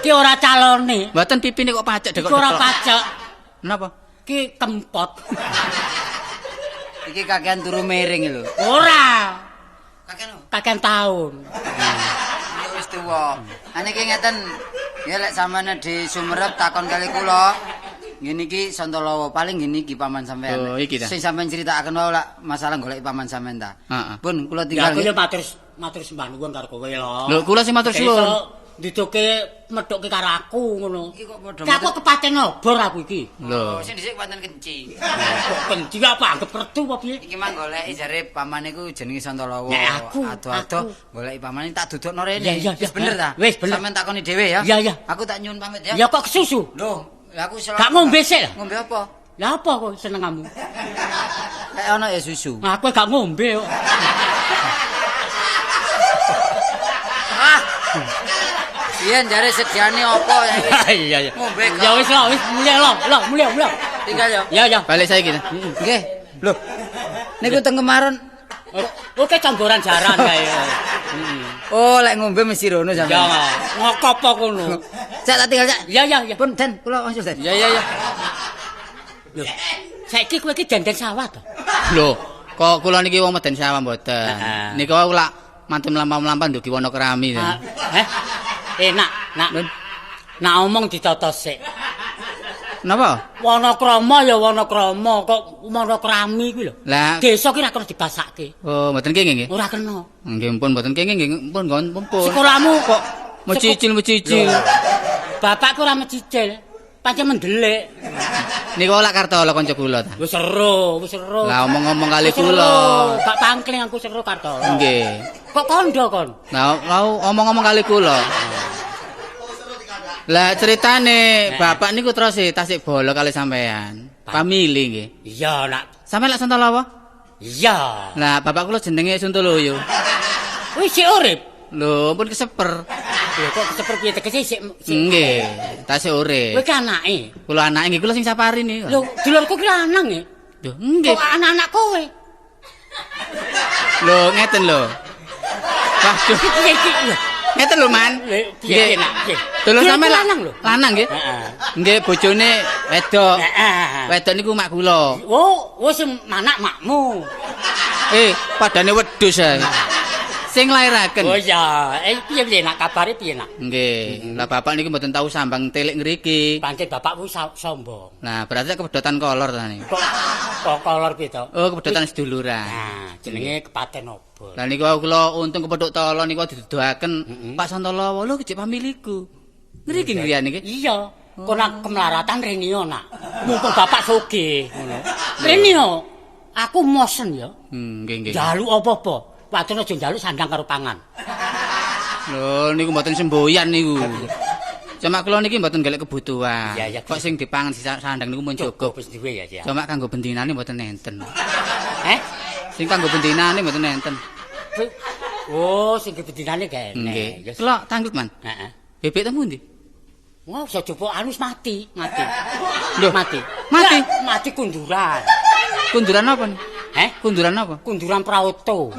Speaker 2: Ki ora calone.
Speaker 7: Mboten pipine kok pacak
Speaker 2: Ki ora pacak.
Speaker 7: Napa?
Speaker 2: Ki kempot.
Speaker 1: Iki kakean turu miring lho.
Speaker 2: Ora.
Speaker 1: Kakean
Speaker 2: taun.
Speaker 1: Ya wis tuwa. Aniki ngeten, ya lek sampeyan di Sumerep takon kali kula. Ngene iki Santalawa, paling ngene iki paman sampean.
Speaker 7: Oh, iki ta.
Speaker 1: Sing sampeyan critakaken wae lak masalah golek paman sampean ta.
Speaker 7: Heeh.
Speaker 1: Pun kula
Speaker 2: Ya
Speaker 1: tinggal.
Speaker 2: aku yo matur sembah nuwun karo kowe lho.
Speaker 7: Lho, kula sing matur suwun.
Speaker 2: Diduke medhoke karo aku ngono.
Speaker 1: Iki kok padha.
Speaker 2: Ki aku kepaten ngobor aku iki.
Speaker 7: Lho.
Speaker 1: Sing dhisik pancen kenci.
Speaker 2: Kok kenci apa anggap pertu apa piye?
Speaker 1: Iki mang goleki jare pamane ku jenenge Santalawa.
Speaker 2: Nek aku.
Speaker 1: Ado-ado goleki pamane tak dudukno rene.
Speaker 2: Ya,
Speaker 1: Wis bener ta?
Speaker 2: Wis bener.
Speaker 1: Sampeyan takoni dhewe ya.
Speaker 2: Ya.
Speaker 1: Aku tak nyuwun pamit ya.
Speaker 2: Ya kok kesusu?
Speaker 1: Loh, lah aku selalu
Speaker 2: Gak ngombe sik lah.
Speaker 1: Ngombe apa?
Speaker 2: Lah apa kok senengamu?
Speaker 1: Lek ana ya susu.
Speaker 2: Nah, aku gak ngombe kok.
Speaker 1: Yen jare sediane apa ya iki?
Speaker 2: Iya.
Speaker 1: Ngombe
Speaker 2: Ya wis lah, wis mulya.
Speaker 1: Tinggal ya.
Speaker 2: Ya.
Speaker 7: Balik saiki.
Speaker 1: Nggih. Loh. Niku teng kemaron.
Speaker 2: Oke campuran jaran kae.
Speaker 1: Oh, lek ngombe mesti rono
Speaker 2: Ya,
Speaker 1: sampeyan.
Speaker 2: ngopo kono.
Speaker 1: Cak tak tinggal cak.
Speaker 2: Ya.
Speaker 1: Pun Den, kula wangsul Den.
Speaker 7: Ya.
Speaker 2: Lho, saiki kowe iki dendeng sawah to?
Speaker 7: Lho, kok kula niki wong meden sawah mboten.
Speaker 2: Heeh.
Speaker 7: Nika lak mantun mlampah-mlampah ndugi Wonokrami.
Speaker 2: Nak. Nak omong ditotos sik.
Speaker 7: Napa?
Speaker 2: Wonokrama ya Wonokrama, kok Wonokrami kuwi lho.
Speaker 7: Lah
Speaker 2: desa ki ra kena dibasakke.
Speaker 7: Oh, mboten kenging nggih.
Speaker 2: Ora kena.
Speaker 7: Nggih mpun mboten kenging nggih, mpun nggon pun.
Speaker 2: Sekolahmu kok
Speaker 7: mecicil.
Speaker 2: Bapakku ora mecicil. Pancen mendelik.
Speaker 7: Niku lak Kartolo kanca kula ta.
Speaker 2: Wis seru.
Speaker 7: Lah omong-omong kali kula.
Speaker 2: Gak pangkling aku seru Kartolo.
Speaker 7: Nggih.
Speaker 2: Kok kondo kon?
Speaker 7: Lah omong-omong kali kula. Lah ceritane bapak niku terus tasik bola kali sampean. Pamili nggih.
Speaker 2: Iya, Nak.
Speaker 7: Sampeyan lak Sontolo apa?
Speaker 2: Iya.
Speaker 7: Lah bapak kula jenenge Suntoloyo.
Speaker 2: Wis sik urip.
Speaker 7: Lho, pun keseper.
Speaker 2: Lho kok keseper piye tegese sik.
Speaker 7: Nggih, tasik urip.
Speaker 2: Kowe ki anake.
Speaker 7: Kula anake nggih kula sing sapari niku.
Speaker 2: Lho, dulurku ki lanang nggih.
Speaker 7: Lho, nggih.
Speaker 2: Kok anak-anak kowe?
Speaker 7: Lho, ngeten lho. Waduh. Ngeten lho, Man.
Speaker 2: Piye nak?
Speaker 7: Dulur sampean
Speaker 2: lanang lho.
Speaker 7: Lanang nggih? Nggih, bojone wedok. Wedok niku mak kula.
Speaker 2: Oh, wis anak makmu.
Speaker 7: Padane wedhus ae. Sing lairaken.
Speaker 2: Oh iya, piye nak kabare piye nak?
Speaker 7: Nggih. Lah bapak niku mboten tau sambang telik ngriki.
Speaker 2: Pancen bapakku sombong.
Speaker 7: Nah, berarti kepedotan kolor ta niku.
Speaker 2: Kok kolor piye to?
Speaker 7: Oh, kepedotan seduluran.
Speaker 2: Nah, jenenge kepaten obor.
Speaker 7: Lah niku kula untung kepethuk tolo niku diduduhaken Pak Santolo lho kecik pamiliku. Ngriki griyane iki.
Speaker 2: Iya. Kok kemelaratan renio nak. Mumpung bapak sugih ngono. Renio. Aku mosen ya.
Speaker 7: Nggih.
Speaker 2: Njaluk apa-apa. Wadon aja njaluk sandang karo pangan.
Speaker 7: Lho niku mboten semboyan niku. Cuma kula niki mboten golek kebutuhan.
Speaker 2: Iya.
Speaker 7: Kok sing dipangan sandang niku mun cukup.
Speaker 2: Wis duwe ya.
Speaker 7: Cuma kanggo bendinane mboten enten.
Speaker 2: Sing
Speaker 7: kanggo bendinane mboten enten.
Speaker 2: Oh, sing bendinane gak enek.
Speaker 7: Nggih. Kula tanglet, Man.
Speaker 2: Heeh.
Speaker 7: Bebek temu ndi?
Speaker 2: Wah, iso jupuk anu mati.
Speaker 7: Lho,
Speaker 2: mati. Mati kunduran.
Speaker 7: Kunduran apa nih? Kunduran apa?
Speaker 2: Kunduran prauto.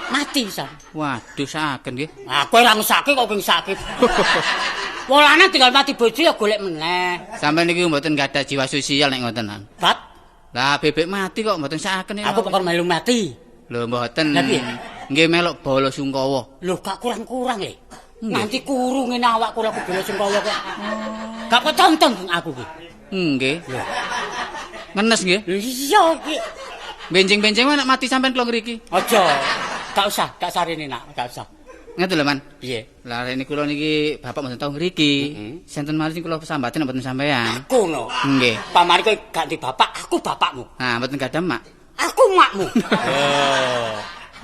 Speaker 2: Mati pisan.
Speaker 7: Waduh, saken nggih.
Speaker 2: Ah, kowe ora ngesake kok ngesake. Wong lanang tinggal mati bojo ya golek meneh.
Speaker 7: Sampeyan niki mboten gadah jiwa sosial nek ngoten.
Speaker 2: Bat.
Speaker 7: Lah bebek mati kok mboten saken.
Speaker 2: Aku kok melu mati.
Speaker 7: Lho mboten.
Speaker 2: Lah piye?
Speaker 7: Nggih melok bala sungkawa.
Speaker 2: Lho gak kurang-kurang le. Nanti kuru ngene awakku lek bala sungkawa kok. Gak ketonton aku ki.
Speaker 7: Nggih. Ngenes nggih?
Speaker 2: Iya ki.
Speaker 7: Benjing-benjing nek mati sampean kula ngriki.
Speaker 2: Aja. Gak usah, gak sarene nak, gak usah.
Speaker 7: Ngeten lho, Man.
Speaker 2: Piye?
Speaker 7: Lah rene kula niki bapak mboten tau ngriki. Senten mari sing kula sambaten mboten sampean.
Speaker 2: Aku no.
Speaker 7: Nggih.
Speaker 2: Pamari kowe gak di bapak, aku bapakmu.
Speaker 7: Nah, mboten gadah mak.
Speaker 2: Aku makmu.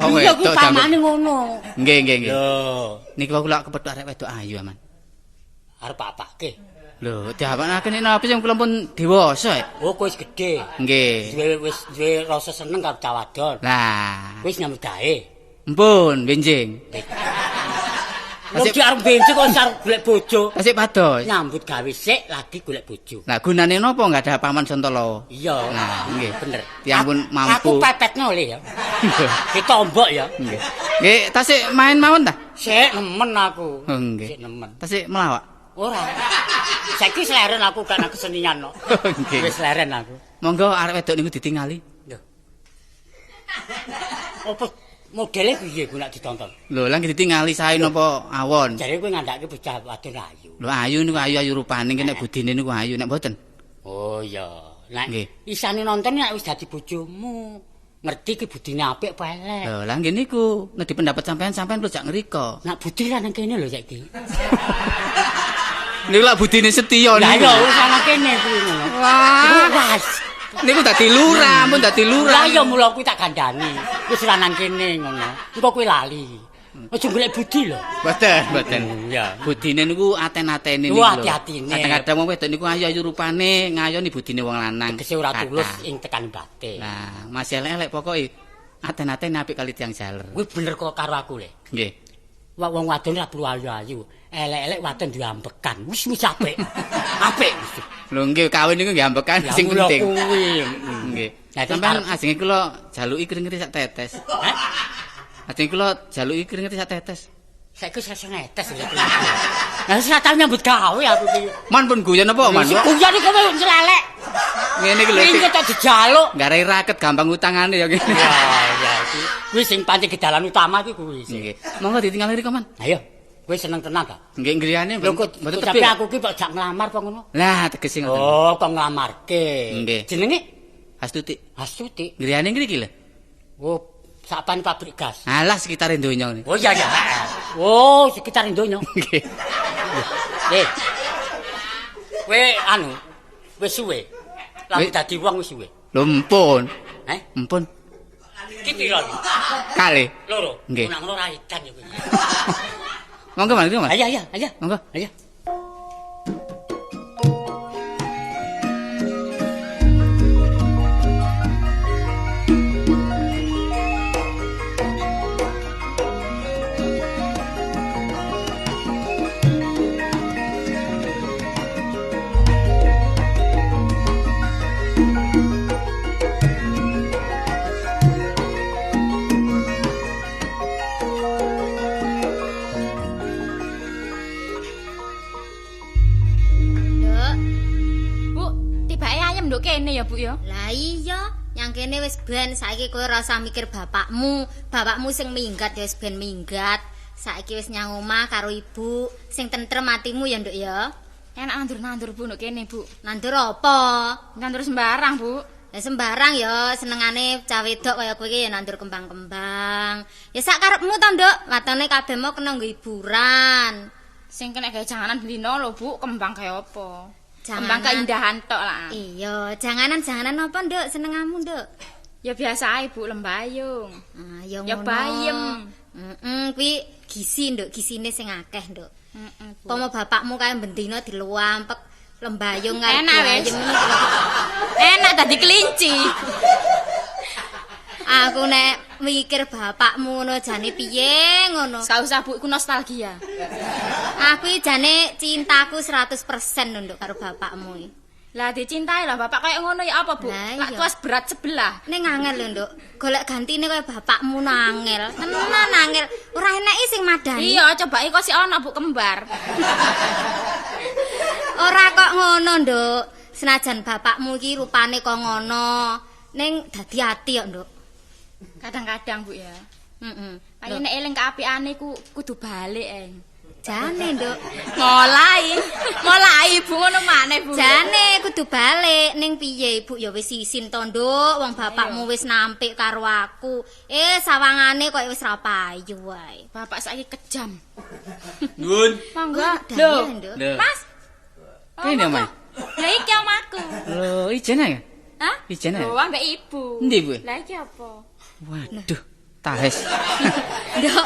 Speaker 7: Oh,
Speaker 2: iya ku pamane ngono.
Speaker 7: Nggih.
Speaker 2: Lho,
Speaker 7: niki kula kepethuk arek wedok ayu, Man.
Speaker 2: arep apake?
Speaker 7: Lho, diapakake nek napa sing kula pun dewasa.
Speaker 2: Oh, kowe wis gedhe.
Speaker 7: Nggih.
Speaker 2: Wis duwe rasa seneng karo cah wadon.
Speaker 7: Lah,
Speaker 2: Wis nyambut gawe.
Speaker 7: mpun benjing.
Speaker 2: Wong ki arep benjing kok arep golek bojo.
Speaker 7: Asik pados.
Speaker 2: Nyambut gawe sik lagi golek bojo.
Speaker 7: Lah gunane napa enggak ada paman Santolo?
Speaker 2: Iya.
Speaker 7: Nah, nggih.
Speaker 2: Bener.
Speaker 7: Tiang pun
Speaker 2: Aku
Speaker 7: mampu.
Speaker 2: pepetno le ya. Ditombok ya.
Speaker 7: Nggih. Nggih, tasik main mawon ta?
Speaker 2: Sik nemen aku.
Speaker 7: Oh, nggih.
Speaker 2: Sik nemen.
Speaker 7: Tasik melawak.
Speaker 2: Ora. Saiki seleren aku karena kesenian no.
Speaker 7: Nggih.
Speaker 2: Wis seleren aku.
Speaker 7: Monggo arek wedok niku ditingali.
Speaker 2: Lho. Apa modele piye ku nek ditonton?
Speaker 7: Lho, lah ditingali sae napa awon?
Speaker 2: Jare kowe ngandhake bocah wadon ayu.
Speaker 7: Lho ayu niku ayu rupane nek budine niku ayu nek mboten.
Speaker 2: Oh iya. Nek
Speaker 7: Nggih.
Speaker 2: isane nonton nek wis dadi bojomu. Ngerti ki budine apik apa elek.
Speaker 7: Lho, lah nggih niku nek pendapat sampean kudu jak ngriko.
Speaker 2: Nak budi lah nang kene lho saiki.
Speaker 7: Niku lak budine setya
Speaker 2: Lah
Speaker 7: niku.
Speaker 2: iya wis nang kene kuwi ngono.
Speaker 7: Wah.
Speaker 2: Wes.
Speaker 7: Niku dadi lurah, ampun dadi
Speaker 2: Lah
Speaker 7: lurah.
Speaker 2: iya mula kuwi tak kandhani. Wis ra nang kene ngono. Engko kowe lali. Aja golek budi lho.
Speaker 7: Mboten.
Speaker 2: Iya.
Speaker 7: Budine niku aten-atene niku.
Speaker 2: Wah, hati-hatine.
Speaker 7: Kadang-kadang wong wedok niku ayu-ayu rupane, ngayoni budine wong lanang.
Speaker 2: Tegese ora tulus
Speaker 7: Kathah.
Speaker 2: ing tekan batin.
Speaker 7: Lah, masih elek-elek pokoke aten-aten apik kali tiyang jaler.
Speaker 2: Kuwi bener kok karo aku le.
Speaker 7: Nggih.
Speaker 2: Wong wadon ora perlu ayu-ayu. Elek-elek wadon diambekan. Wis apik. Apik mesti.
Speaker 7: Lho nggih kawin niku nggih ambekan sing
Speaker 2: mula
Speaker 7: penting.
Speaker 2: Kuwi.
Speaker 7: Nggih.
Speaker 2: Nah,
Speaker 7: Sampeyan ajenge kula jaluki kring-kring sak tetes.
Speaker 2: Hah?
Speaker 7: Ajenge kula jaluki kring-kring sak tetes.
Speaker 2: Saiki wis rasa netes lho. Lah wis tau nyambut gawe aku iki.
Speaker 7: Man pun guyon apa, Man?
Speaker 2: Guyon iki kowe nyelelek.
Speaker 7: Ngene iki lho.
Speaker 2: Iki kok dijaluk.
Speaker 7: Garai raket gampang utangane ya kene.
Speaker 2: Ya, ya iki. Kuwi sing pancen ke dalan utama iki kuwi.
Speaker 7: Nggih. Monggo ditinggal mriko, Man.
Speaker 2: Ayo. Kowe seneng tenan ta?
Speaker 7: Nggih griyane
Speaker 2: mboten tapi aku ki kok jak nglamar kok ngono.
Speaker 7: Lah tegese ngoten.
Speaker 2: Oh, kok nglamarke.
Speaker 7: Nggih.
Speaker 2: Jenenge
Speaker 7: Astuti.
Speaker 2: Astuti.
Speaker 7: Griyane ngriki lho.
Speaker 2: Oh, sakpan pabrik gas.
Speaker 7: Alah sekitar donya ngene.
Speaker 2: Oh iya ya. Oh, sekitar donya.
Speaker 7: Nggih.
Speaker 2: Kowe anu wis suwe. Lah dadi wong wis suwe.
Speaker 7: Lho mpun. Mpun.
Speaker 2: Ki piro?
Speaker 7: Kalih.
Speaker 2: Loro.
Speaker 7: Nggih.
Speaker 2: Nang loro edan ya kuwi.
Speaker 7: Monggo Mas, Mas.
Speaker 2: Ayo.
Speaker 7: Monggo.
Speaker 2: Ayo.
Speaker 4: Kene ya Bu ya.
Speaker 3: Lah iya, yang kene wis ben saiki kowe ora usah mikir bapakmu. Bapakmu sing minggat ya wis ben minggat. Saiki wis nyang omah karo ibu, sing tentrem atimu ya, Nduk ya.
Speaker 4: Enak nandur-nandur Bu nduk kene, Bu.
Speaker 3: Nandur apa?
Speaker 4: Nandur sembarang, Bu.
Speaker 3: Ya sembarang ya, senengane cah wedok kaya kowe iki ya nandur kembang-kembang. Ya sak karepmu to, Nduk. Watone kabeh mau kena nggo hiburan.
Speaker 4: Sing kena gawe janganan dino lho, Bu, kembang kaya apa?
Speaker 3: Janganan.
Speaker 4: Kembang keindahan tok lah.
Speaker 3: Iya, janganan apa, Nduk? Senengamu, Nduk?
Speaker 4: Ya biasa ae, Bu, lembayung.
Speaker 3: Ah, ya
Speaker 4: Ya
Speaker 3: ngono.
Speaker 4: bayem.
Speaker 3: Kuwi gizi, Nduk, gisine sing akeh, Nduk.
Speaker 4: Bu.
Speaker 3: Pomo bapakmu kae bendina diluampek lembayung karo
Speaker 4: Enak wis. Enak dadi kelinci.
Speaker 3: Aku nek mikir bapakmu ngono jane piye ngono.
Speaker 4: Gak usah Bu, iku nostalgia.
Speaker 3: Aku iki jane cintaku 100% nduk karo bapakmu iki.
Speaker 4: Lah dicintai lah bapak kayak ngono ya apa Bu?
Speaker 3: Lah,
Speaker 4: Lak
Speaker 3: iya.
Speaker 4: tuas berat sebelah.
Speaker 3: Ning angel lho, Nduk. Golek gantine kaya bapakmu nangel. Tenan angel. Ora enek sing madani.
Speaker 4: Iya, coba kok si ana Bu kembar.
Speaker 3: Ora kok ngono, Nduk. Senajan bapakmu iki rupane kok ngono, ning dadi ati kok, Nduk.
Speaker 4: Kadang-kadang Bu ya.
Speaker 3: Heeh.
Speaker 4: Ayo nek eling keapiane ku kudu balik
Speaker 3: Jane, Nduk.
Speaker 4: Mulai Bu ngono maneh Bu.
Speaker 3: Jane kudu balik ning piye Ibu ya wis isin to, Nduk. Wong bapakmu wis nampik karo aku. Sawangane kok wis ra payu wae.
Speaker 4: Bapak saiki kejam.
Speaker 7: Nuwun.
Speaker 4: Monggo.
Speaker 3: Lho, Nduk.
Speaker 4: Mas.
Speaker 7: Kene Mas.
Speaker 4: Lah iki omahku.
Speaker 7: Lho, ijen ae.
Speaker 4: Hah?
Speaker 7: Ijen ae.
Speaker 4: Lho, ambek ibu.
Speaker 7: Endi, Bu?
Speaker 4: Lah iki apa?
Speaker 7: Waduh, tahes.
Speaker 3: Nduk.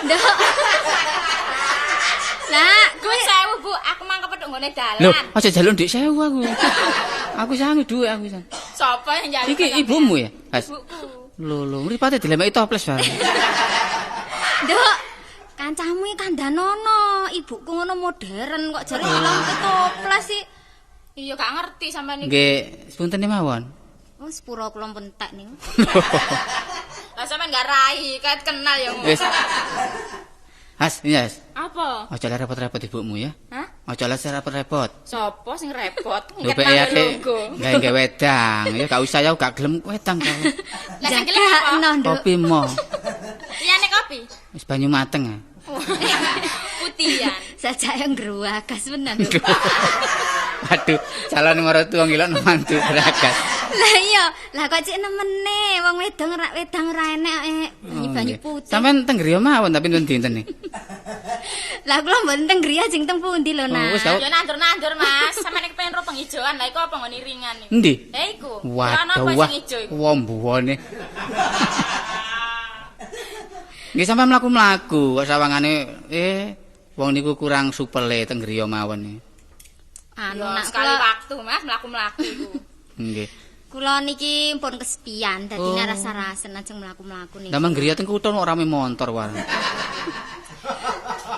Speaker 3: Nduk. Lah,
Speaker 4: Kuwi sewu Bu, aku mangke pedhok nggone dalan.
Speaker 7: Lho, aja jaluk ndik sewu aku. Aku sange dhuwit aku san.
Speaker 4: Sapa yang njaluk?
Speaker 7: Iki ibumu ya? Has.
Speaker 4: Ibuku.
Speaker 7: Lho, mripate dilemeki toples bareng.
Speaker 3: Nduk. Kancamu iki kandhanono. Ibuku ngono modern kok jare ilang ketoples sih.
Speaker 4: Iya gak ngerti sampean iki.
Speaker 7: Nggih, sepuntene mawon.
Speaker 3: Oh, sepuro kula pentek ning.
Speaker 4: Lah sampean gak rai, kayak kenal ya.
Speaker 7: Wis. Has, yes.
Speaker 4: Apa?
Speaker 7: Aja lah repot-repot ibumu ya.
Speaker 4: Hah?
Speaker 7: Aja lah repot-repot.
Speaker 4: Sopo sing repot?
Speaker 7: Lho pek ya
Speaker 4: logo.
Speaker 7: gawe wedang. Ya gak usah ya gak gelem wedang kau.
Speaker 4: Lah sing gelem apa?
Speaker 3: Nduk.
Speaker 7: Kopi mo.
Speaker 4: Liyane kopi.
Speaker 7: Wis banyu mateng. Ah.
Speaker 4: Putihan.
Speaker 3: Sajake ngruwagas menan. Nduk.
Speaker 7: Waduh, calon maratuwa ngilok mantu beragas.
Speaker 3: Lah iya, lah kok cek nemene wong wedang ora enek banyu putih.
Speaker 7: Sampeyan teng griya mawon tapi nun dinten nih.
Speaker 3: Lah kula mboten teng griya jeng teng pundi lho, Nak.
Speaker 7: wis tau.
Speaker 4: Ya nandur-nandur Mas, sampean iki pengen ro penghijauan. Lah iku apa nggon iringan iki?
Speaker 7: Endi?
Speaker 4: Lah iku.
Speaker 7: Waduh,
Speaker 4: wah. Sing ijo iku.
Speaker 7: wah mbuwone. Nggih sampeyan mlaku-mlaku, kok sawangane wong niku kurang supele teng griya mawon nih.
Speaker 3: Anu
Speaker 4: Ya,
Speaker 3: nak
Speaker 4: sekali
Speaker 3: kula
Speaker 4: waktu Mas mlaku-mlaku iku.
Speaker 7: Nggih.
Speaker 3: kula niki pun kesepian dadi
Speaker 7: Oh.
Speaker 3: rasa-rasen ajeng mlaku-mlaku niki.
Speaker 7: Damang griya teng kutho kok rame montor wae.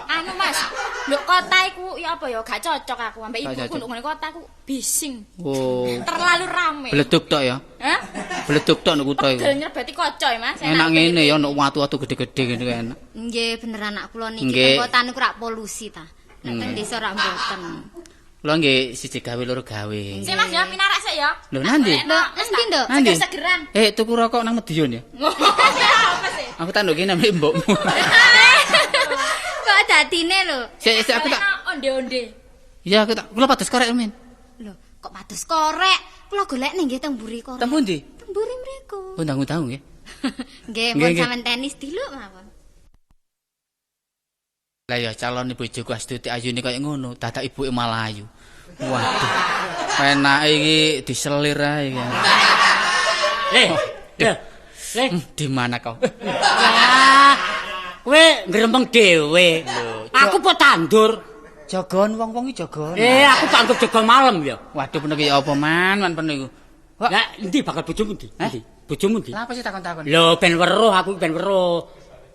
Speaker 4: Anu Mas, nduk kota iku ya apa ya gak cocok aku ambek
Speaker 7: Gak
Speaker 4: ibuku
Speaker 7: cocok.
Speaker 4: nduk ngene kota aku bising.
Speaker 7: Oh,
Speaker 4: Terlalu rame.
Speaker 7: bleduk tok ya.
Speaker 4: Hah?
Speaker 7: Bleduk tok nek kutho iku.
Speaker 4: Pegel nyerbeti kocoy Mas.
Speaker 7: Enak ngene ya nek watu-watu gede-gede ngene enak.
Speaker 3: Nggih bener anak kula niki
Speaker 7: Nggih.
Speaker 3: teng kota niku rak polusi ta. Nek teng desa rak mboten.
Speaker 7: Kula nggih siji gawe loro gawe.
Speaker 4: Sik Mas ya pinarak sik ya.
Speaker 7: Lho nanti?
Speaker 3: Lho, endi, Nduk?
Speaker 7: Nanti?
Speaker 4: Seger-segeran.
Speaker 7: Tuku rokok nang Medion ya.
Speaker 4: Apa
Speaker 7: Aku tak ndok kene mbek mbokmu.
Speaker 3: Kok dadine lho.
Speaker 7: Sik aku tak
Speaker 4: onde-onde.
Speaker 7: iya aku tak kula pados korek men.
Speaker 3: Lho, kok pados korek? Kula golekne nggih teng mburi korek.
Speaker 7: Teng pundi?
Speaker 3: Teng mburi mriku.
Speaker 7: Undang-undang nggih.
Speaker 3: Nggih, pun sampean tenis diluk mawon.
Speaker 7: Lah ya calon bojoku Astuti ayune kaya ngono, dadak ibuke malah ayu. Waduh. Enake iki diselir ae kan. Di mana kau?
Speaker 2: Ya. Kowe ngremeng dhewe. Aku po tandur.
Speaker 7: Jogon wong-wong iki jogon.
Speaker 2: Aku tandur jaga malam ya.
Speaker 7: Waduh bener iki apa man penuh iku.
Speaker 2: Lah endi bakal bojomu ndi? Endi? Bojomu ndi?
Speaker 7: Lah apa sih takon-takon?
Speaker 2: Lho ben weruh aku ben weruh.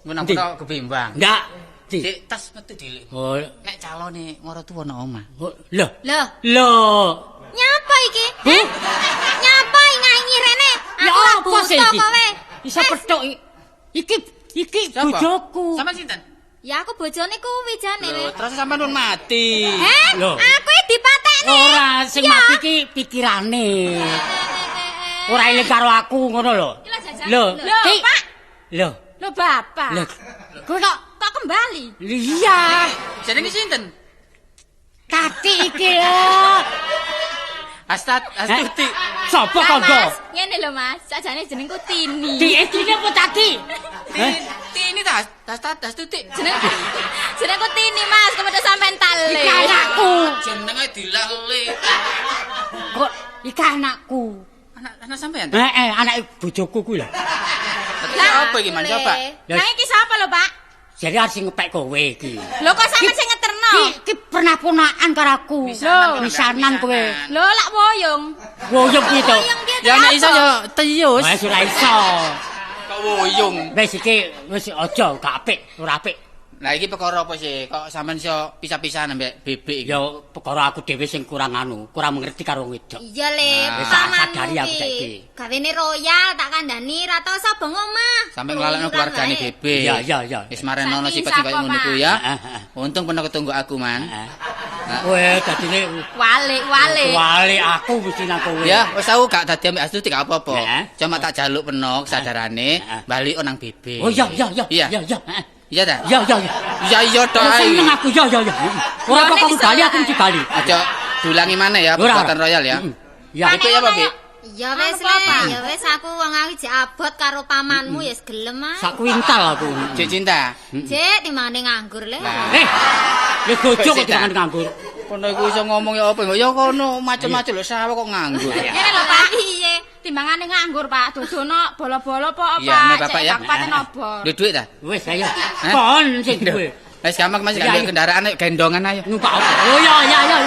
Speaker 7: Ngono kok kebimbang.
Speaker 2: Enggak.
Speaker 7: Dik tas metu dilik.
Speaker 2: Oh,
Speaker 7: nek calone mara tuwa nang omah.
Speaker 2: Lho.
Speaker 3: Lho. Nyapa iki? Nyapa nyanyi rene?
Speaker 2: Ya apa sih iki? Bisa petuk iki bojoku.
Speaker 7: Sampeyan sinten?
Speaker 3: Ya aku bojone kuwi jane.
Speaker 7: Lho, terus sampeyan pun mati.
Speaker 2: Lho.
Speaker 3: Aku dipatekne.
Speaker 2: Ora sing mati iki pikirane. Ora eling karo aku ngono lho. Lho,
Speaker 4: Pak.
Speaker 2: Lho.
Speaker 4: Lho, Bapak.
Speaker 2: Lho.
Speaker 3: Kowe kok kembali?
Speaker 2: Iya.
Speaker 7: Jenenge sinten?
Speaker 2: Kati iki ya.
Speaker 7: Astuti.
Speaker 2: Sopo kanggo?
Speaker 4: Ngene lho, Mas. Sakjane jenengku Tini.
Speaker 2: Diedine apa tadi?
Speaker 7: Tini tas Astuti.
Speaker 4: Jenengku Tini, Mas. Kemudian sampean tale.
Speaker 2: Iki anakku.
Speaker 7: Jenenge dilale.
Speaker 2: Kok iki anakku.
Speaker 7: Anak sampean?
Speaker 2: Anak bojoku kuwi lho.
Speaker 7: Apa iki Man? Coba.
Speaker 4: Nang iki sapa lho, Pak?
Speaker 2: Jadi harus ngepek kowe iki.
Speaker 4: Lho kok sampean sing ngeterno?
Speaker 2: Iki pernah ponakan karo aku. Misanan kowe.
Speaker 4: Lho lak woyong.
Speaker 2: Woyong iki to.
Speaker 7: Ya nek iso ya teyus.
Speaker 2: Wis ora iso.
Speaker 7: Kok woyong.
Speaker 2: Wis iki wis aja gak apik, ora apik.
Speaker 7: Lah iki perkara apa sih? Kok sampean iso pisah-pisahan ambek bebek iki?
Speaker 2: Ya perkara aku dhewe sing kurang kurang mengerti karo wedok.
Speaker 3: Iya le,
Speaker 2: Wis tak sadari aku saiki.
Speaker 3: Gawene royal tak kandhani ra tau sapa ngomah.
Speaker 7: Sampai ngelalekno keluargane bebek.
Speaker 2: Iya.
Speaker 7: Wis marenono sifat sing kaya ngono ku ya. Untung pernah ketunggu aku, Man.
Speaker 2: Kowe dadine
Speaker 4: Wale.
Speaker 2: Aku mesti nang kowe.
Speaker 7: Ya, wis tau gak dadi ambek Astuti gak apa-apa.
Speaker 2: Heeh.
Speaker 7: Cuma tak jaluk peno kesadarane balik nang bebek.
Speaker 2: Oh iya.
Speaker 7: Iya ta?
Speaker 2: Ya.
Speaker 7: Iya tok ae.
Speaker 2: Seneng aku ya. Ora kok kamu bali aku mesti bali.
Speaker 7: Aja dulangi maneh ya perbuatan royal ya.
Speaker 2: Ya.
Speaker 7: Itu ya apa, Bi?
Speaker 3: Ya wis ya wis aku wong iki jek abot karo pamanmu ya gelem ae.
Speaker 2: Sak kuintal aku.
Speaker 7: Cik cinta.
Speaker 3: Jek timbangane nganggur le.
Speaker 2: Ya gojo kok jangan nganggur.
Speaker 7: Kono iku iso ngomong ya apa ya kono macem-macem lho sawah kok nganggur.
Speaker 4: Ngene lho, Pak. Piye? Timbangane nganggur, Pak. Dodono bola-bola apa apa?
Speaker 7: Iya, nek Bapak ya.
Speaker 4: Kabupaten obor.
Speaker 7: Duit duit ta?
Speaker 2: Wis ayo. Kon sing duwe.
Speaker 7: Wis gampang masih gak ada kendaraan ayo gendongan ayo.
Speaker 2: Numpak apa? Oh ya.